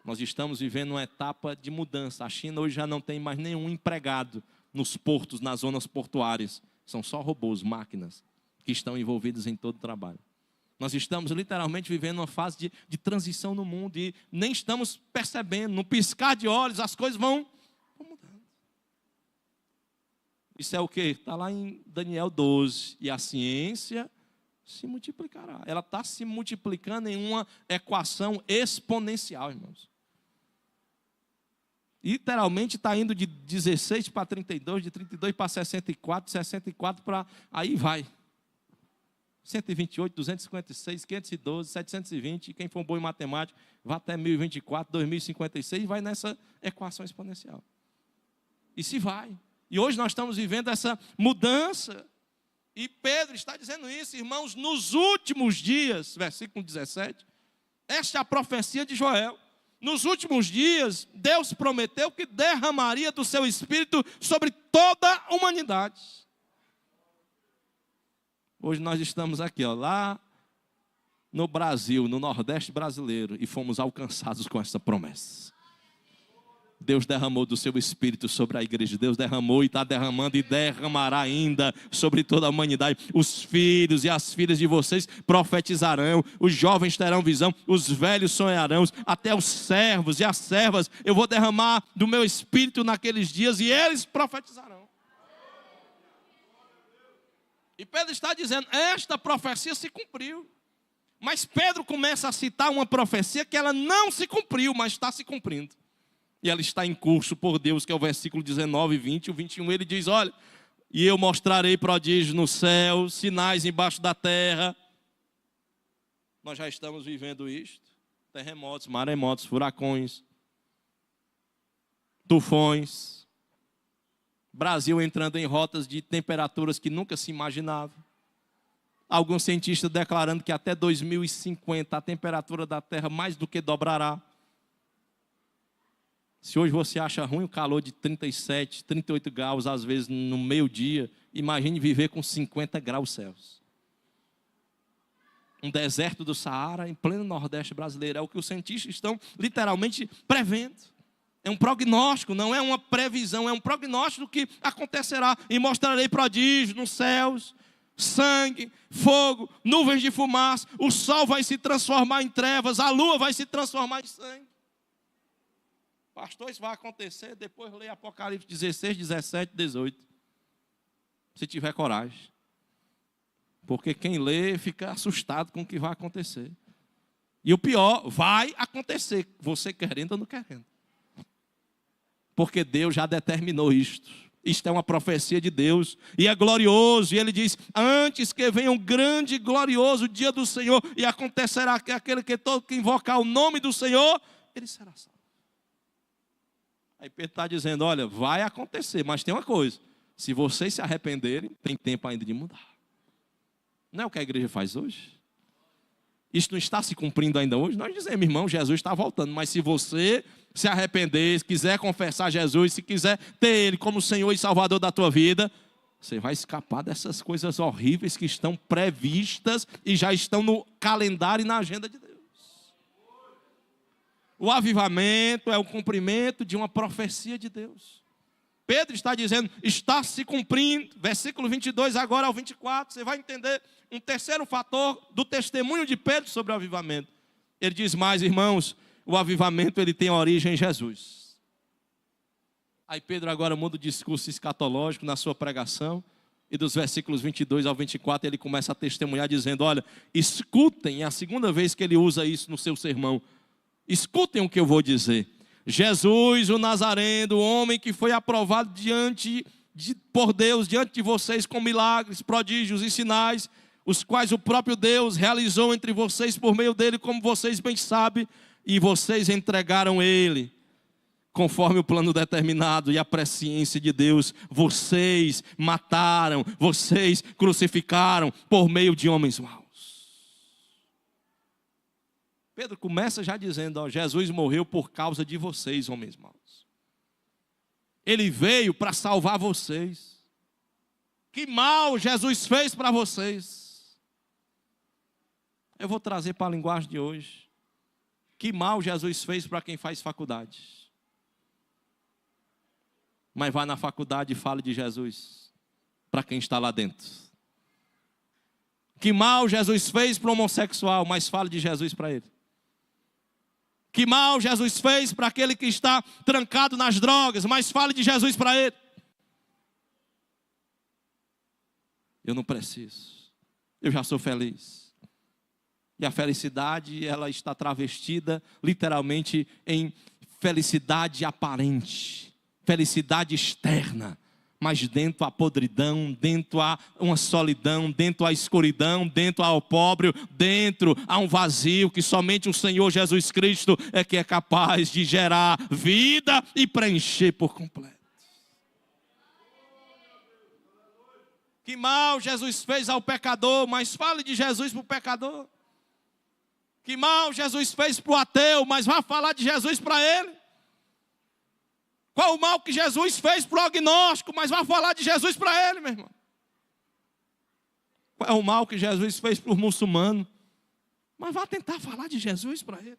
Nós estamos vivendo uma etapa de mudança. A China hoje já não tem mais nenhum empregado nos portos, nas zonas portuárias. São só robôs, máquinas, que estão envolvidos em todo o trabalho. Nós estamos literalmente vivendo uma fase de transição no mundo e nem estamos percebendo. No piscar de olhos, as coisas vão mudando. Isso é o quê? Está lá em Daniel 12. E a ciência se multiplicará. Ela está se multiplicando em uma equação exponencial, irmãos. Literalmente está indo de 16 para 32, de 32 para 64, 64 para... Aí vai. 128, 256, 512, 720. E quem for bom em matemática, vai até 1024, 2056 e vai nessa equação exponencial. E se vai. E hoje nós estamos vivendo essa mudança. E Pedro está dizendo isso, irmãos, nos últimos dias, versículo 17, esta é a profecia de Joel. Nos últimos dias, Deus prometeu que derramaria do seu Espírito sobre toda a humanidade. Hoje nós estamos aqui, lá no Brasil, no Nordeste brasileiro, e fomos alcançados com essa promessa. Deus derramou do seu Espírito sobre a igreja. Deus derramou e está derramando e derramará ainda sobre toda a humanidade. Os filhos e as filhas de vocês profetizarão. Os jovens terão visão. Os velhos sonharão. Até os servos e as servas. Eu vou derramar do meu Espírito naqueles dias e eles profetizarão. E Pedro está dizendo, esta profecia se cumpriu. Mas Pedro começa a citar uma profecia que ela não se cumpriu, mas está se cumprindo. E ela está em curso por Deus, que é o versículo 19 e 20. O 21 ele diz, olha, e eu mostrarei prodígios no céu, sinais embaixo da terra. Nós já estamos vivendo isto. Terremotos, maremotos, furacões, tufões. Brasil entrando em rotas de temperaturas que nunca se imaginava. Alguns cientistas declarando que até 2050 a temperatura da terra mais do que dobrará. Se hoje você acha ruim o calor de 37, 38 graus, às vezes no meio-dia, imagine viver com 50 graus Celsius. Um deserto do Saara em pleno Nordeste brasileiro. É o que os cientistas estão literalmente prevendo. É um prognóstico, não é uma previsão, é um prognóstico do que acontecerá. E mostrarei prodígios nos céus, sangue, fogo, nuvens de fumaça. O sol vai se transformar em trevas, a lua vai se transformar em sangue. Pastor, isso vai acontecer, depois leia Apocalipse 16, 17, 18. Se tiver coragem. Porque quem lê fica assustado com o que vai acontecer. E o pior, vai acontecer, você querendo ou não querendo. Porque Deus já determinou isto. Isto é uma profecia de Deus. E é glorioso. E ele diz, antes que venha um grande e glorioso dia do Senhor, e acontecerá que aquele que todo que invocar o nome do Senhor, ele será salvo. Aí Pedro está dizendo, olha, vai acontecer, mas tem uma coisa, se vocês se arrependerem, tem tempo ainda de mudar. Não é o que a igreja faz hoje? Isso não está se cumprindo ainda hoje? Nós dizemos, irmão, Jesus está voltando, mas se você se arrepender, se quiser confessar Jesus, se quiser ter Ele como Senhor e Salvador da tua vida, você vai escapar dessas coisas horríveis que estão previstas e já estão no calendário e na agenda de Deus. O avivamento é o cumprimento de uma profecia de Deus. Pedro está dizendo, está se cumprindo. Versículo 22 agora ao 24, você vai entender um terceiro fator do testemunho de Pedro sobre o avivamento. Ele diz mais, irmãos, o avivamento ele tem origem em Jesus. Aí Pedro agora muda o discurso escatológico na sua pregação. E dos versículos 22 ao 24 ele começa a testemunhar dizendo, olha, escutem, é a segunda vez que ele usa isso no seu sermão. Escutem o que eu vou dizer. Jesus, o Nazareno, o homem que foi aprovado por Deus, diante de vocês com milagres, prodígios e sinais, os quais o próprio Deus realizou entre vocês por meio dele, como vocês bem sabem, e vocês entregaram ele, conforme o plano determinado e a presciência de Deus. Vocês mataram, vocês crucificaram por meio de homens maus. Pedro começa já dizendo, ó, Jesus morreu por causa de vocês, homens maus. Ele veio para salvar vocês. Que mal Jesus fez para vocês. Eu vou trazer para a linguagem de hoje. Que mal Jesus fez para quem faz faculdade. Mas vai na faculdade e fala de Jesus para quem está lá dentro. Que mal Jesus fez para o homossexual, mas fala de Jesus para ele. Que mal Jesus fez para aquele que está trancado nas drogas, mas fale de Jesus para ele. Eu não preciso, eu já sou feliz. E a felicidade, ela está travestida literalmente em felicidade aparente, felicidade externa. Mas dentro há podridão, dentro há uma solidão, dentro há escuridão, dentro há opróbrio, dentro há um vazio que somente o Senhor Jesus Cristo é que é capaz de gerar vida e preencher por completo. Que mal Jesus fez ao pecador, mas fale de Jesus para o pecador. Que mal Jesus fez para o ateu, mas vá falar de Jesus para ele. Qual o mal que Jesus fez para o agnóstico, mas vai falar de Jesus para ele, meu irmão. Qual é o mal que Jesus fez para o muçulmano, mas vai tentar falar de Jesus para ele.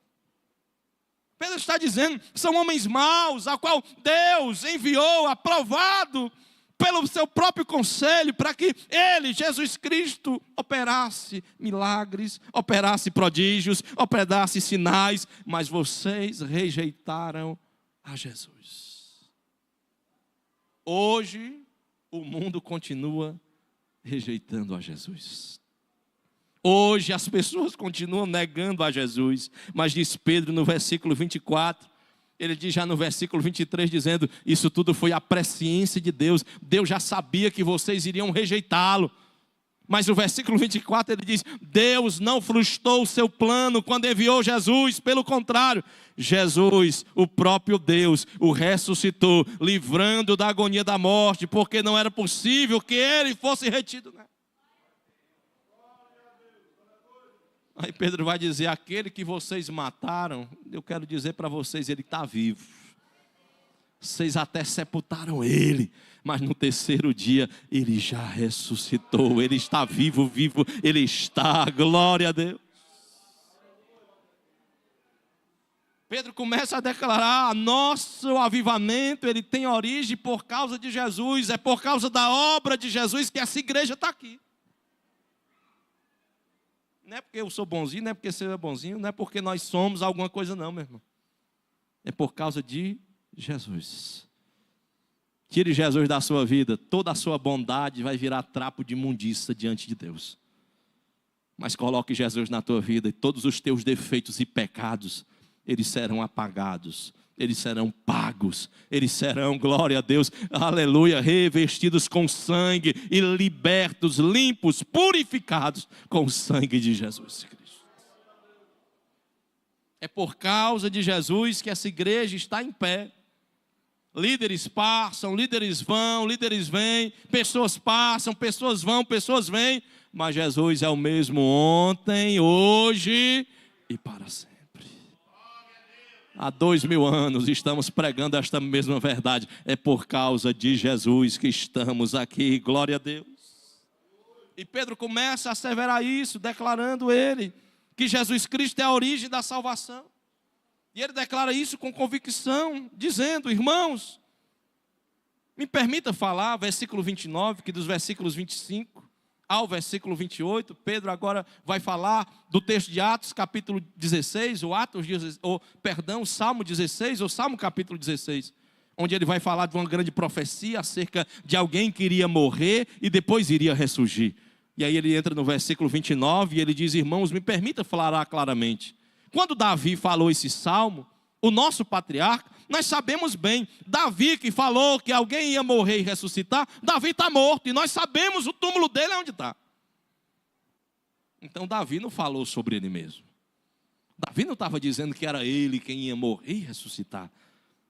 Pedro está dizendo, são homens maus, a qual Deus enviou, aprovado pelo seu próprio conselho, para que ele, Jesus Cristo, operasse milagres, operasse prodígios, operasse sinais, mas vocês rejeitaram a Jesus. Hoje, o mundo continua rejeitando a Jesus. Hoje, as pessoas continuam negando a Jesus. Mas diz Pedro no versículo 24, ele diz já no versículo 23, dizendo, isso tudo foi a presciência de Deus. Deus já sabia que vocês iriam rejeitá-lo. Mas no versículo 24 ele diz, Deus não frustrou o seu plano quando enviou Jesus, pelo contrário, Jesus, o próprio Deus, o ressuscitou, livrando da agonia da morte, porque não era possível que ele fosse retido, né? Aí Pedro vai dizer, aquele que vocês mataram, eu quero dizer para vocês, ele está vivo. Vocês até sepultaram ele, mas no terceiro dia ele já ressuscitou. Ele está vivo, ele está, glória a Deus. Pedro começa a declarar, nosso avivamento, ele tem origem por causa de Jesus, é por causa da obra de Jesus que essa igreja está aqui. Não é porque eu sou bonzinho, não é porque você é bonzinho, não é porque nós somos alguma coisa não, meu irmão. É por causa de Jesus. Tire Jesus da sua vida, toda a sua bondade vai virar trapo de imundícia diante de Deus. Mas coloque Jesus na tua vida e todos os teus defeitos e pecados, eles serão apagados, eles serão pagos, eles serão, glória a Deus, aleluia, revestidos com sangue e libertos, limpos, purificados com o sangue de Jesus Cristo. É por causa de Jesus que essa igreja está em pé. Líderes passam, líderes vão, líderes vêm, pessoas passam, pessoas vão, pessoas vêm, mas Jesus é o mesmo ontem, hoje e para sempre. Há 2000 anos estamos pregando esta mesma verdade. É por causa de Jesus que estamos aqui, glória a Deus. E Pedro começa a asseverar isso, declarando ele, que Jesus Cristo é a origem da salvação. E ele declara isso com convicção, dizendo, irmãos, Me permita falar, versículo 29, que dos versículos 25 ao versículo 28, Pedro agora vai falar do texto de Atos, capítulo 16, Salmo 16, ou Salmo capítulo 16, onde ele vai falar de uma grande profecia acerca de alguém que iria morrer e depois iria ressurgir. E aí ele entra no versículo 29 e ele diz: irmãos, me permita falar claramente. Quando Davi falou esse salmo, o nosso patriarca, nós sabemos bem, Davi que falou que alguém ia morrer e ressuscitar, Davi está morto, e nós sabemos o túmulo dele é onde está. Então Davi não falou sobre ele mesmo. Davi não estava dizendo que era ele quem ia morrer e ressuscitar.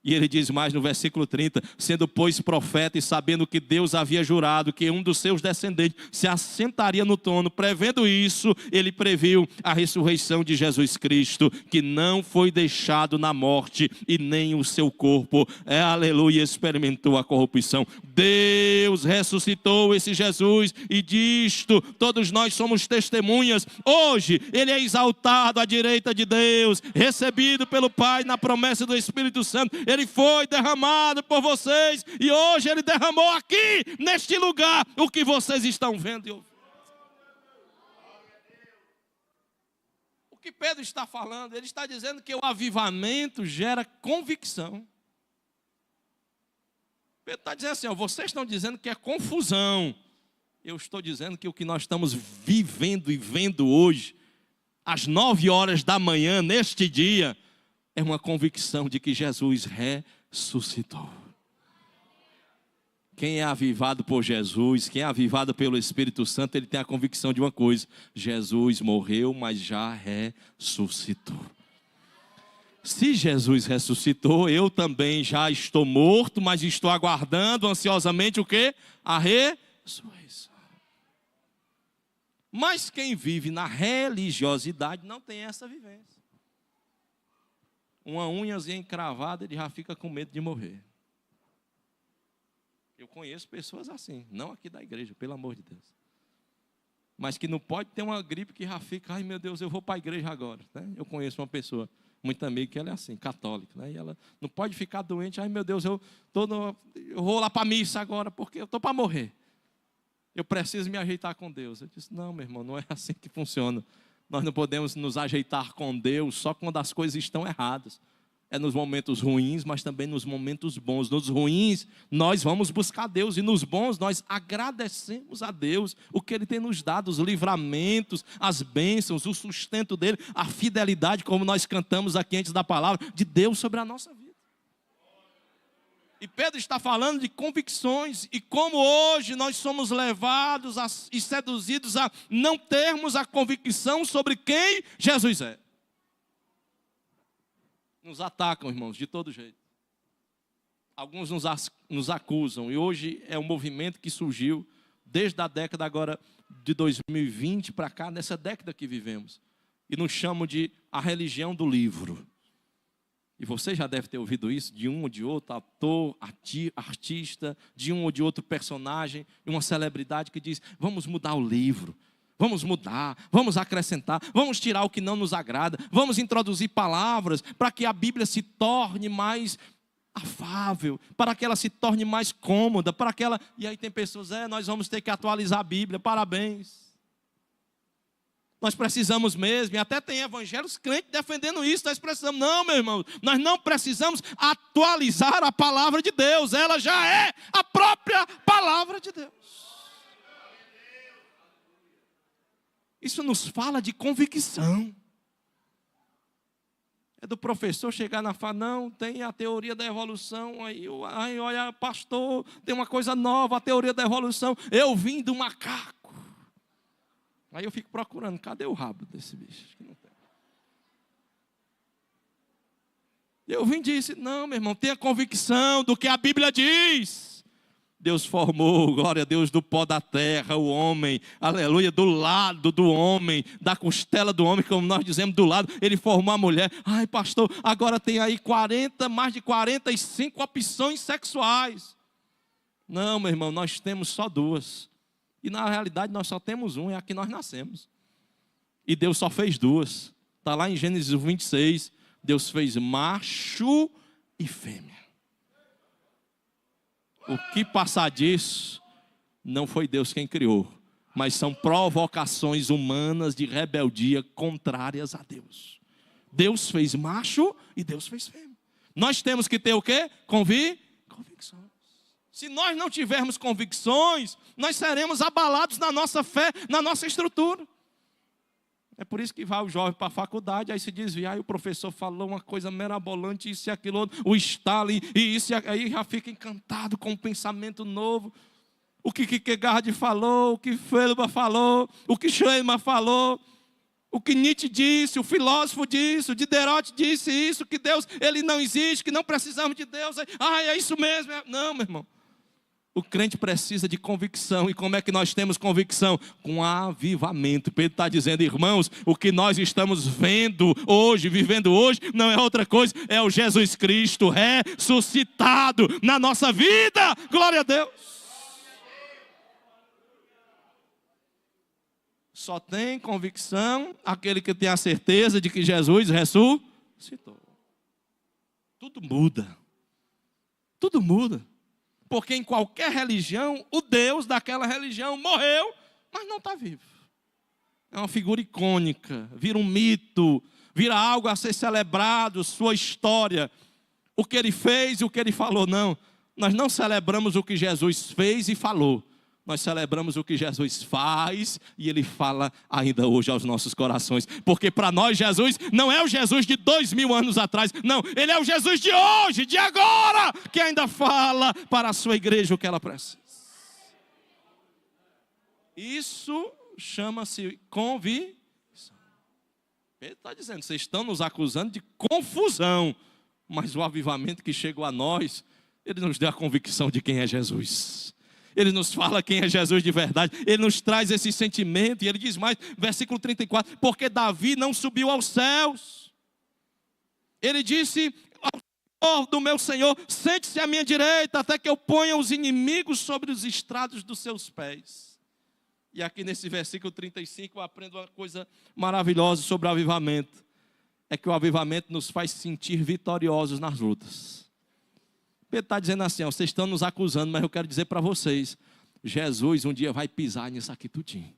E ele diz mais no versículo 30, sendo pois profeta e sabendo que Deus havia jurado que um dos seus descendentes se assentaria no trono, prevendo isso, ele previu a ressurreição de Jesus Cristo, que não foi deixado na morte e nem o seu corpo, aleluia, experimentou a corrupção. Deus ressuscitou esse Jesus e disto todos nós somos testemunhas. Hoje ele é exaltado à direita de Deus, recebido pelo Pai na promessa do Espírito Santo. Ele foi derramado por vocês e hoje ele derramou aqui, neste lugar, o que vocês estão vendo e ouvindo. O que Pedro está falando? Ele está dizendo que o avivamento gera convicção. Pedro está dizendo assim, vocês estão dizendo que é confusão. Eu estou dizendo que o que nós estamos vivendo e vendo hoje, às 9 horas da manhã, neste dia, é uma convicção de que Jesus ressuscitou. Quem é avivado por Jesus, quem é avivado pelo Espírito Santo, ele tem a convicção de uma coisa: Jesus morreu, mas já ressuscitou. Se Jesus ressuscitou, eu também já estou morto, mas estou aguardando ansiosamente o quê? A ressurreição. Mas quem vive na religiosidade não tem essa vivência. Uma unhazinha encravada, ele já fica com medo de morrer. Eu conheço pessoas assim, não aqui da igreja, pelo amor de Deus. Mas que não pode ter uma gripe que já fica, ai meu Deus, eu vou para a igreja agora. Né? Eu conheço uma pessoa, muito amiga, que ela é assim, católica. Né? E ela não pode ficar doente, ai meu Deus, eu vou lá para a missa agora, porque eu estou para morrer. Eu preciso me ajeitar com Deus. Eu disse, não, meu irmão, não é assim que funciona. Nós não podemos nos ajeitar com Deus só quando as coisas estão erradas. É nos momentos ruins, mas também nos momentos bons. Nos ruins, nós vamos buscar Deus. E nos bons, nós agradecemos a Deus o que Ele tem nos dado, os livramentos, as bênçãos, o sustento dEle, a fidelidade, como nós cantamos aqui antes da palavra, de Deus sobre a nossa vida. E Pedro está falando de convicções e como hoje nós somos levados e seduzidos a não termos a convicção sobre quem Jesus é. Nos atacam, irmãos, de todo jeito. Alguns nos acusam e hoje é um movimento que surgiu desde a década agora de 2020 para cá, nessa década que vivemos. E nos chamam de a religião do livro. E você já deve ter ouvido isso de um ou de outro ator, artista, de um ou de outro personagem, uma celebridade que diz, vamos mudar o livro, vamos mudar, vamos acrescentar, vamos tirar o que não nos agrada, vamos introduzir palavras para que a Bíblia se torne mais afável, para que ela se torne mais cômoda, para que ela... E aí tem pessoas, nós vamos ter que atualizar a Bíblia, parabéns. Nós precisamos mesmo, e até tem evangelhos crentes defendendo isso, nós precisamos. Não, meu irmão, nós não precisamos atualizar a palavra de Deus, ela já é a própria palavra de Deus. Isso nos fala de convicção. É do professor chegar na fala, não, tem a teoria da evolução, aí olha, pastor, tem uma coisa nova, a teoria da evolução, eu vim do macaco. Aí eu fico procurando, cadê o rabo desse bicho? Acho que não tem. Eu vim e disse, não, meu irmão, tenha convicção do que a Bíblia diz. Deus formou, glória a Deus, do pó da terra, o homem, aleluia, do lado do homem, da costela do homem, como nós dizemos, do lado, ele formou a mulher. Ai, pastor, agora tem aí mais de 45 opções sexuais. Não, meu irmão, nós temos só 2. E na realidade nós só temos um, é a que nós nascemos. E Deus só fez 2. Está lá em Gênesis 26. Deus fez macho e fêmea. O que passar disso, não foi Deus quem criou, mas são provocações humanas de rebeldia contrárias a Deus. Deus fez macho e Deus fez fêmea. Nós temos que ter o quê? Convicções. Se nós não tivermos convicções, nós seremos abalados na nossa fé, na nossa estrutura. É por isso que vai o jovem para a faculdade, aí se desvia, e o professor falou uma coisa mirabolante, isso e aquilo outro, o Stalin, e isso e aquilo, aí já fica encantado com um pensamento novo. O que Kierkegaard falou, o que Feuerbach falou, o que Schleiermacher falou, o que Nietzsche disse, o filósofo disse, o Diderot disse isso, que Deus, ele não existe, que não precisamos de Deus. É isso mesmo. Não, meu irmão. O crente precisa de convicção. E como é que nós temos convicção? Com avivamento. Pedro está dizendo, irmãos, o que nós estamos vendo hoje, vivendo hoje, não é outra coisa, é o Jesus Cristo ressuscitado na nossa vida. Glória a Deus. Só tem convicção aquele que tem a certeza de que Jesus ressuscitou. Tudo muda. Tudo muda. Porque em qualquer religião, o Deus daquela religião morreu, mas não está vivo. É uma figura icônica, vira um mito, vira algo a ser celebrado, sua história. O que ele fez e o que ele falou, não. Nós não celebramos o que Jesus fez e falou. Nós celebramos o que Jesus faz e Ele fala ainda hoje aos nossos corações. Porque para nós Jesus não é o Jesus de 2000 anos atrás. Não, Ele é o Jesus de hoje, de agora, que ainda fala para a sua igreja o que ela precisa. Isso chama-se convicção. Ele está dizendo, vocês estão nos acusando de confusão. Mas o avivamento que chegou a nós, ele nos deu a convicção de quem é Jesus. Ele nos fala quem é Jesus de verdade. Ele nos traz esse sentimento. E ele diz mais, versículo 34. Porque Davi não subiu aos céus. Ele disse ao Senhor do meu Senhor, sente-se à minha direita, até que eu ponha os inimigos sobre os estrados dos seus pés. E aqui nesse versículo 35 eu aprendo uma coisa maravilhosa sobre o avivamento. É que o avivamento nos faz sentir vitoriosos nas lutas. Pedro está dizendo assim, ó, vocês estão nos acusando, mas eu quero dizer para vocês, Jesus um dia vai pisar nisso aqui tudinho.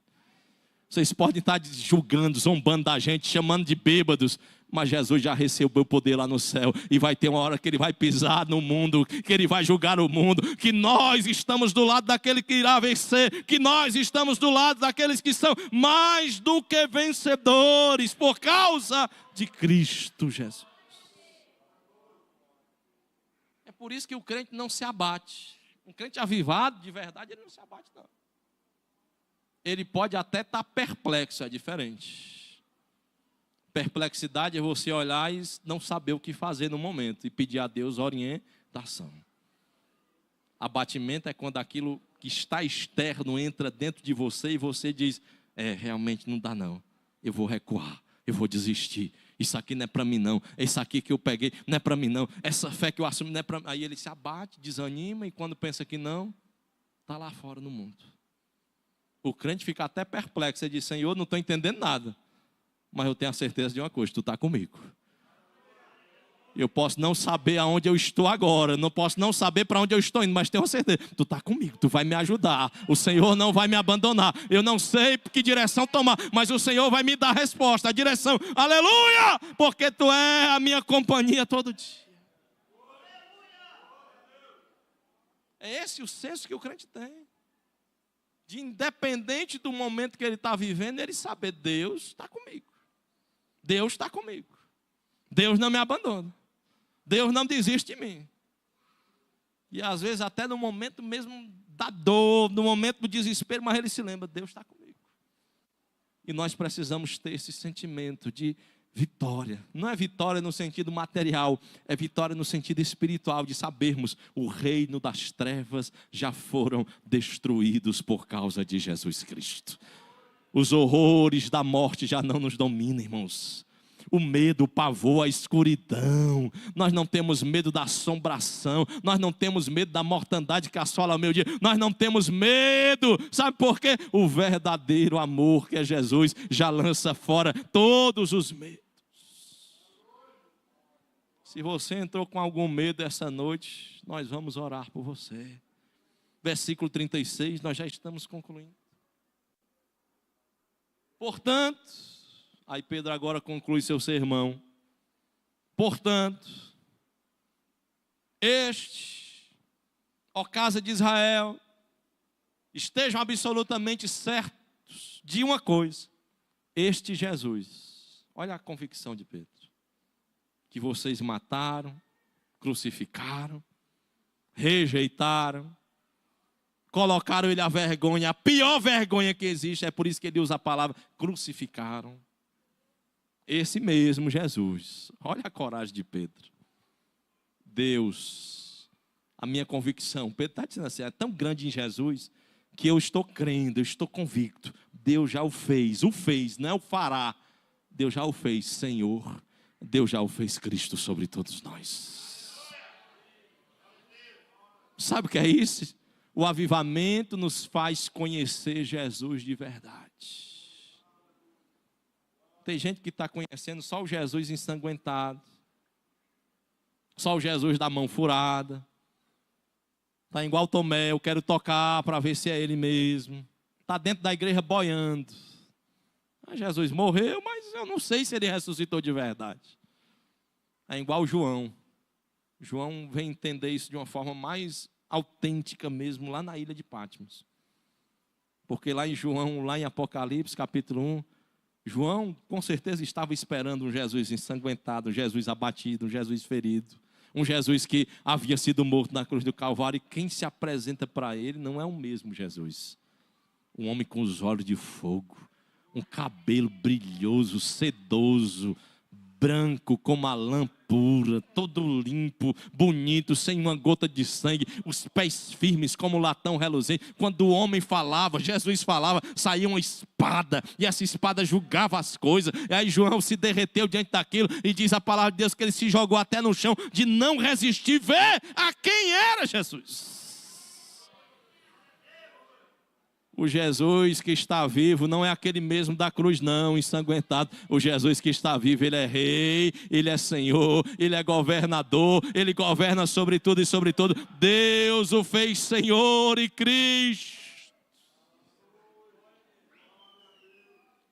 Vocês podem estar julgando, zombando da gente, chamando de bêbados, mas Jesus já recebeu o poder lá no céu, e vai ter uma hora que Ele vai pisar no mundo, que Ele vai julgar o mundo, que nós estamos do lado daquele que irá vencer, que nós estamos do lado daqueles que são mais do que vencedores, por causa de Cristo Jesus. É por isso que o crente não se abate. Um crente avivado, de verdade, ele não se abate, não. Ele pode até estar perplexo, é diferente. Perplexidade é você olhar e não saber o que fazer no momento e pedir a Deus orientação. Abatimento é quando aquilo que está externo entra dentro de você e você diz, realmente não dá não, eu vou recuar, eu vou desistir. Isso aqui não é para mim não, isso aqui que eu peguei não é para mim não, essa fé que eu assumo não é para mim. Aí ele se abate, desanima e quando pensa que não, está lá fora no mundo. O crente fica até perplexo, ele diz, Senhor, não estou entendendo nada, mas eu tenho a certeza de uma coisa, tu está comigo. Eu posso não saber aonde eu estou agora, não posso não saber para onde eu estou indo, mas tenho certeza, tu está comigo, tu vai me ajudar, o Senhor não vai me abandonar, eu não sei que direção tomar, mas o Senhor vai me dar a resposta, a direção, aleluia, porque tu é a minha companhia todo dia. É esse o senso que o crente tem, de independente do momento que ele está vivendo, ele saber, Deus está comigo, Deus está comigo, Deus não me abandona. Deus não desiste de mim. E às vezes até no momento mesmo da dor, no momento do desespero, mas ele se lembra, Deus está comigo. E nós precisamos ter esse sentimento de vitória. Não é vitória no sentido material, é vitória no sentido espiritual, de sabermos, o reino das trevas já foram destruídos por causa de Jesus Cristo. Os horrores da morte já não nos dominam, irmãos. O medo, o pavor, a escuridão. Nós não temos medo da assombração. Nós não temos medo da mortandade que assola o meu dia. Nós não temos medo. Sabe por quê? O verdadeiro amor que é Jesus já lança fora todos os medos. Se você entrou com algum medo essa noite, nós vamos orar por você. versículo 36, nós já estamos concluindo. Portanto, aí Pedro agora conclui seu sermão. Portanto, ó casa de Israel, estejam absolutamente certos de uma coisa: este Jesus, olha a convicção de Pedro, que vocês mataram, crucificaram, rejeitaram, colocaram ele à vergonha, a pior vergonha que existe, é por isso que ele usa a palavra crucificaram. Esse mesmo Jesus, olha a coragem de Pedro. Deus, a minha convicção, Pedro está dizendo assim, é tão grande em Jesus, que eu estou crendo, eu estou convicto, Deus já o fez, não é o fará, Deus já o fez, Senhor, Deus já o fez Cristo sobre todos nós. Sabe o que é isso? O avivamento nos faz conhecer Jesus de verdade. Tem gente que está conhecendo só o Jesus ensanguentado, só o Jesus da mão furada. Está igual Tomé, eu quero tocar para ver se é ele mesmo. Está dentro da igreja boiando. Jesus morreu, mas eu não sei se ele ressuscitou de verdade. É igual João. João vem entender isso de uma forma mais autêntica mesmo, lá na ilha de Patmos. Porque lá em João, lá em Apocalipse, capítulo 1, João com certeza estava esperando um Jesus ensanguentado, um Jesus abatido, um Jesus ferido. Um Jesus que havia sido morto na cruz do Calvário, e quem se apresenta para ele não é o mesmo Jesus. Um homem com os olhos de fogo, um cabelo brilhoso, sedoso, branco como a lã pura, todo limpo, bonito, sem uma gota de sangue, os pés firmes como latão reluzente. Quando o homem falava, Jesus falava, saía uma espada, e essa espada julgava as coisas. E aí João se derreteu diante daquilo, e diz a palavra de Deus que ele se jogou até no chão, de não resistir, ver a quem era Jesus. O Jesus que está vivo não é aquele mesmo da cruz não, ensanguentado. O Jesus que está vivo, ele é rei, ele é senhor, ele é governador, ele governa sobre tudo e sobre todo. Deus o fez Senhor e Cristo.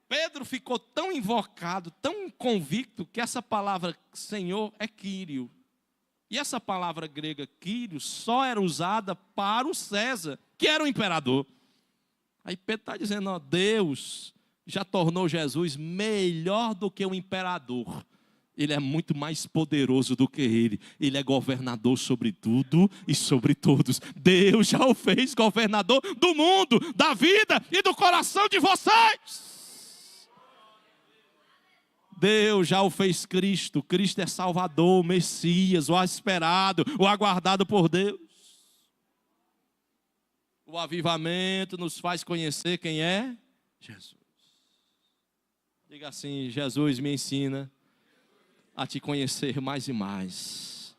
Pedro ficou tão invocado, tão convicto, que essa palavra Senhor é Quírio. E essa palavra grega Quírio só era usada para o César, que era o imperador. Aí Pedro está dizendo, ó, Deus já tornou Jesus melhor do que o imperador. Ele é muito mais poderoso do que ele. Ele é governador sobre tudo e sobre todos. Deus já o fez governador do mundo, da vida e do coração de vocês. Deus já o fez Cristo. Cristo é Salvador, Messias, o esperado, o aguardado por Deus. O avivamento nos faz conhecer quem é Jesus. Diga assim, Jesus me ensina a te conhecer mais e mais.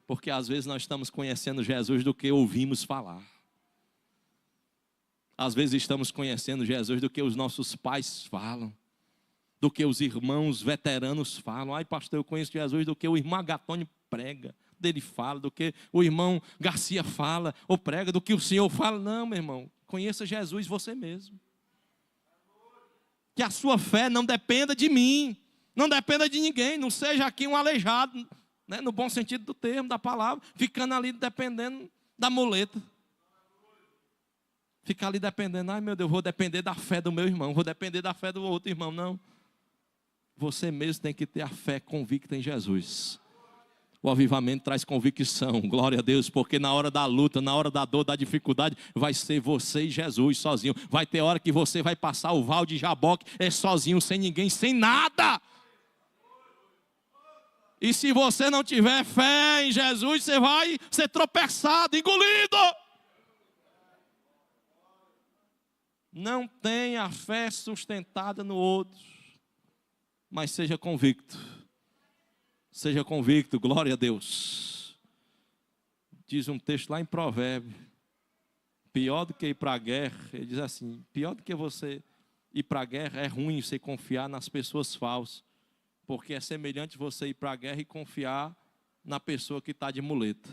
Porque às vezes nós estamos conhecendo Jesus do que ouvimos falar. Às vezes estamos conhecendo Jesus do que os nossos pais falam, do que os irmãos veteranos falam. Ai, pastor, eu conheço Jesus do que o irmão Agatônio prega, dele fala, do que o irmão Garcia fala ou prega, do que o Senhor fala. Não, meu irmão, conheça Jesus você mesmo. Que a sua fé não dependa de mim, não dependa de ninguém, não seja aqui um aleijado, né, no bom sentido do termo, da palavra, ficando ali dependendo da muleta. Ficar ali dependendo, ai meu Deus, vou depender da fé do meu irmão, vou depender da fé do outro irmão. Não, você mesmo tem que ter a fé convicta em Jesus. O avivamento traz convicção, glória a Deus, porque na hora da luta, na hora da dor, da dificuldade, vai ser você e Jesus sozinho. Vai ter hora que você vai passar o vale de Jaboque, sozinho, sem ninguém, sem nada. E se você não tiver fé em Jesus, você vai ser tropeçado, engolido. Não tenha fé sustentada no outro, mas seja convicto. Seja convicto, glória a Deus. Diz um texto lá em Provérbios, pior do que ir para a guerra, ele diz assim, pior do que você ir para a guerra é ruim você confiar nas pessoas falsas, porque é semelhante você ir para a guerra e confiar na pessoa que está de muleta.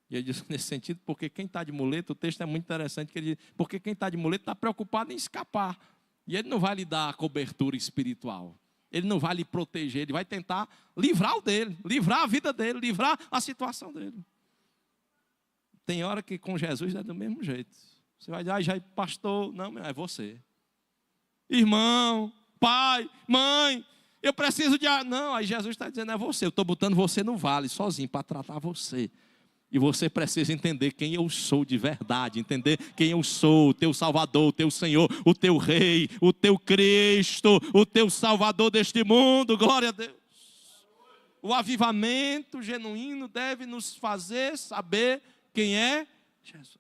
E eu disse nesse sentido, porque quem está de muleta, o texto é muito interessante, que ele diz, porque quem está de muleta está preocupado em escapar. E ele não vai lhe dar a cobertura espiritual. Ele não vai lhe proteger, ele vai tentar livrar o dele, livrar a vida dele, livrar a situação dele. Tem hora que com Jesus é do mesmo jeito. Você vai dizer, já pastor, não, é você. Irmão, pai, mãe, eu preciso de... Não, aí Jesus está dizendo, é você. Eu estou botando você no vale, sozinho, para tratar você. E você precisa entender quem eu sou de verdade, entender quem eu sou, o teu Salvador, o teu Senhor, o teu Rei, o teu Cristo, o teu Salvador deste mundo, glória a Deus. O avivamento genuíno deve nos fazer saber quem é Jesus.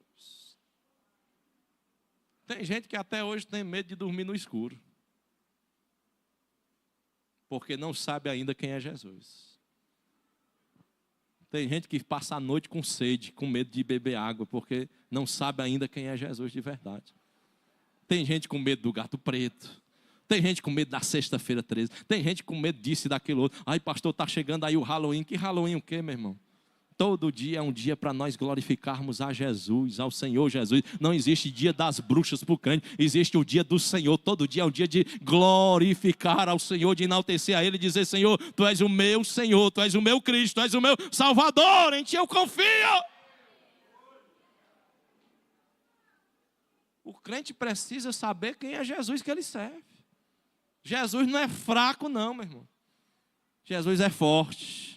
Tem gente que até hoje tem medo de dormir no escuro, porque não sabe ainda quem é Jesus. Tem gente que passa a noite com sede, com medo de beber água, porque não sabe ainda quem é Jesus de verdade. Tem gente com medo do gato preto. Tem gente com medo da sexta-feira 13. Tem gente com medo disso e daquilo outro. Ai, pastor, está chegando aí o Halloween. Que Halloween o quê, meu irmão? Todo dia é um dia para nós glorificarmos a Jesus, ao Senhor Jesus. Não existe dia das bruxas para o crente, existe o dia do Senhor. Todo dia é um dia de glorificar ao Senhor, de enaltecer a Ele e dizer, Senhor, Tu és o meu Senhor, Tu és o meu Cristo, Tu és o meu Salvador, em Ti eu confio. O crente precisa saber quem é Jesus que ele serve. Jesus não é fraco não, meu irmão. Jesus é forte.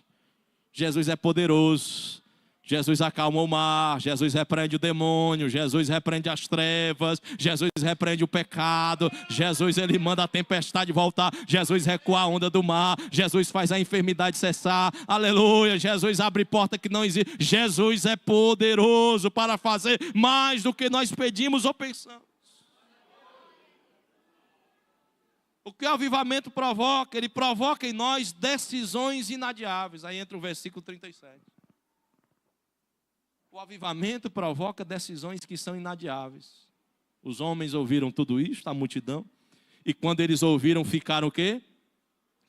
Jesus é poderoso, Jesus acalma o mar, Jesus repreende o demônio, Jesus repreende as trevas, Jesus repreende o pecado, Jesus ele manda a tempestade voltar, Jesus recua a onda do mar, Jesus faz a enfermidade cessar, aleluia, Jesus abre porta que não existe, Jesus é poderoso para fazer mais do que nós pedimos ou pensamos. O que o avivamento provoca? Ele provoca em nós decisões inadiáveis. Aí entra o versículo 37. O avivamento provoca decisões que são inadiáveis. Os homens ouviram tudo isso, a multidão. E quando eles ouviram, ficaram o quê?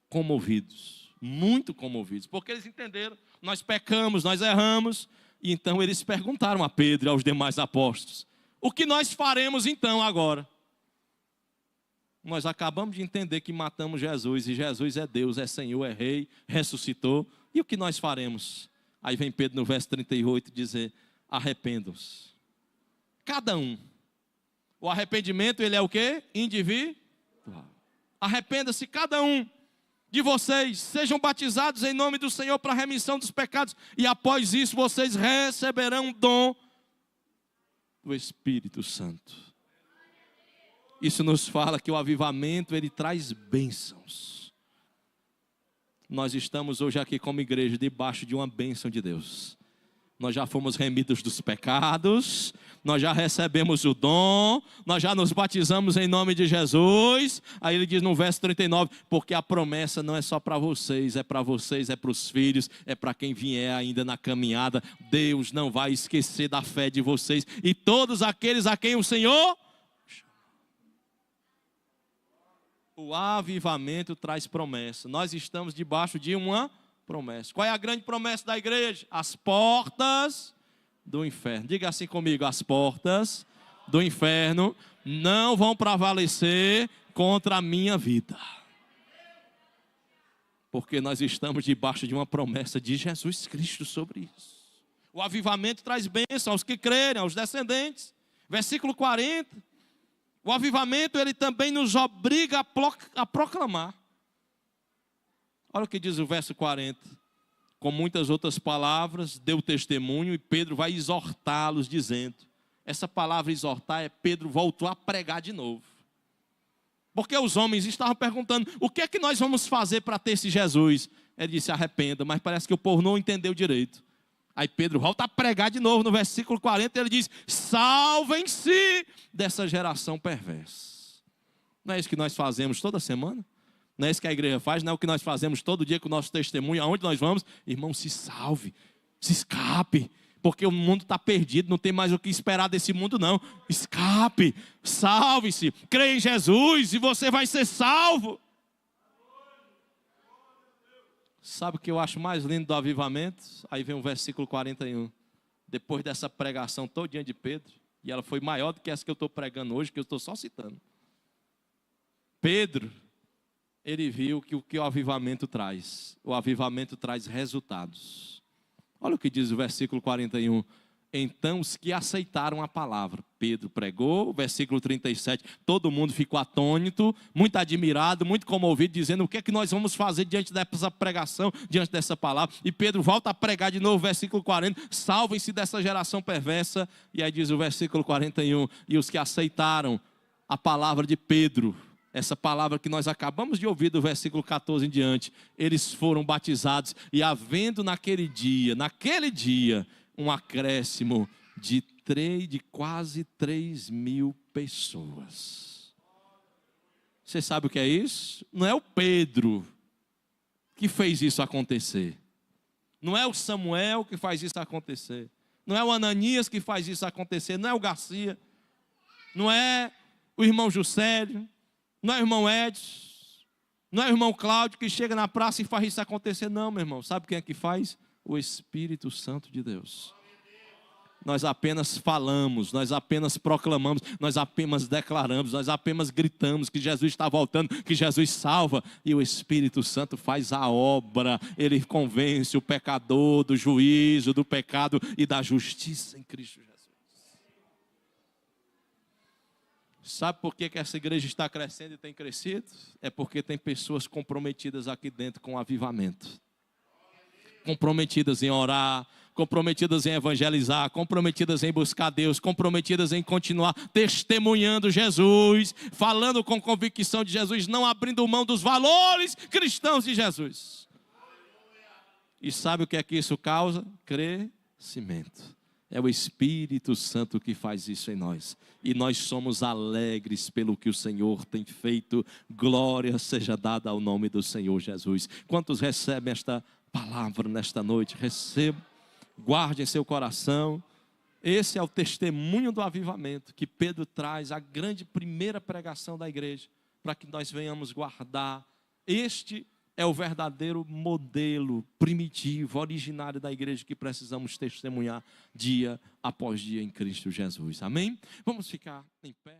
Comovidos. Muito comovidos. Porque eles entenderam, nós pecamos, nós erramos. E então eles perguntaram a Pedro e aos demais apóstolos, o que nós faremos então agora? Nós acabamos de entender que matamos Jesus, e Jesus é Deus, é Senhor, é Rei, ressuscitou. E o que nós faremos? Aí vem Pedro no verso 38 dizer, arrependam-se. Cada um. O arrependimento, ele é o quê? Individual. Arrependa-se cada um de vocês, sejam batizados em nome do Senhor para a remissão dos pecados, e após isso vocês receberão o dom do Espírito Santo. Isso nos fala que o avivamento, ele traz bênçãos. Nós estamos hoje aqui como igreja, debaixo de uma bênção de Deus. Nós já fomos remidos dos pecados, nós já recebemos o dom, nós já nos batizamos em nome de Jesus. Aí ele diz no verso 39, porque a promessa não é só para vocês, é para os filhos, é para quem vier ainda na caminhada. Deus não vai esquecer da fé de vocês e todos aqueles a quem o Senhor... O avivamento traz promessa. Nós estamos debaixo de uma promessa. Qual é a grande promessa da igreja? As portas do inferno. Diga assim comigo, as portas do inferno não vão prevalecer contra a minha vida. Porque nós estamos debaixo de uma promessa de Jesus Cristo sobre isso. O avivamento traz bênção aos que crerem, aos descendentes. Versículo 40. O avivamento, ele também nos obriga a proclamar. Olha o que diz o verso 40. Com muitas outras palavras, deu testemunho e Pedro vai exortá-los dizendo. Essa palavra exortar é Pedro voltou a pregar de novo. Porque os homens estavam perguntando, o que é que nós vamos fazer para ter esse Jesus? Ele disse, arrependa, mas parece que o povo não entendeu direito. Aí Pedro volta a pregar de novo no versículo 40, ele diz, salvem-se dessa geração perversa. Não é isso que nós fazemos toda semana? Não é isso que a igreja faz? Não é o que nós fazemos todo dia com o nosso testemunho, aonde nós vamos? Irmão, se salve, se escape, porque o mundo está perdido, não tem mais o que esperar desse mundo não. Escape, salve-se, crê em Jesus e você vai ser salvo. Sabe o que eu acho mais lindo do avivamento? Aí vem o versículo 41. depois dessa pregação todinha de Pedro, e ela foi maior do que essa que eu estou pregando hoje, que eu estou só citando. Pedro, ele viu que o que o avivamento traz. O avivamento traz resultados. Olha o que diz o versículo 41. Então os que aceitaram a palavra, Pedro pregou, versículo 37, todo mundo ficou atônito, muito admirado, muito comovido, dizendo o que é que nós vamos fazer diante dessa pregação, diante dessa palavra. E Pedro volta a pregar de novo, versículo 40, salvem-se dessa geração perversa. E aí diz o versículo 41, e os que aceitaram a palavra de Pedro, essa palavra que nós acabamos de ouvir do versículo 14 em diante, eles foram batizados, e havendo naquele dia, um acréscimo de quase 3.000 pessoas. Você sabe o que é isso? Não é o Pedro que fez isso acontecer. Não é o Samuel que faz isso acontecer. Não é o Ananias que faz isso acontecer. Não é o Garcia. Não é o irmão Juscelio. Não é o irmão Edson. Não é o irmão Cláudio que chega na praça e faz isso acontecer. Não, meu irmão. Sabe quem é que faz? O Espírito Santo de Deus. Nós apenas falamos, nós apenas proclamamos, nós apenas declaramos, nós apenas gritamos que Jesus está voltando, que Jesus salva, e o Espírito Santo faz a obra. Ele convence o pecador do juízo, do pecado e da justiça em Cristo Jesus. Sabe por que essa igreja está crescendo e tem crescido? É porque tem pessoas comprometidas aqui dentro com o avivamento. Comprometidas em orar, comprometidas em evangelizar, comprometidas em buscar Deus, comprometidas em continuar testemunhando Jesus, falando com convicção de Jesus, não abrindo mão dos valores cristãos de Jesus. E sabe o que é que isso causa? Crescimento. É o Espírito Santo que faz isso em nós. E nós somos alegres pelo que o Senhor tem feito. Glória seja dada ao nome do Senhor Jesus. Quantos recebem esta palavra nesta noite? Receba, guarde em seu coração. Esse é o testemunho do avivamento que Pedro traz, a grande primeira pregação da igreja, para que nós venhamos guardar. Este é o verdadeiro modelo primitivo, originário da igreja que precisamos testemunhar dia após dia em Cristo Jesus. Amém? Vamos ficar em pé.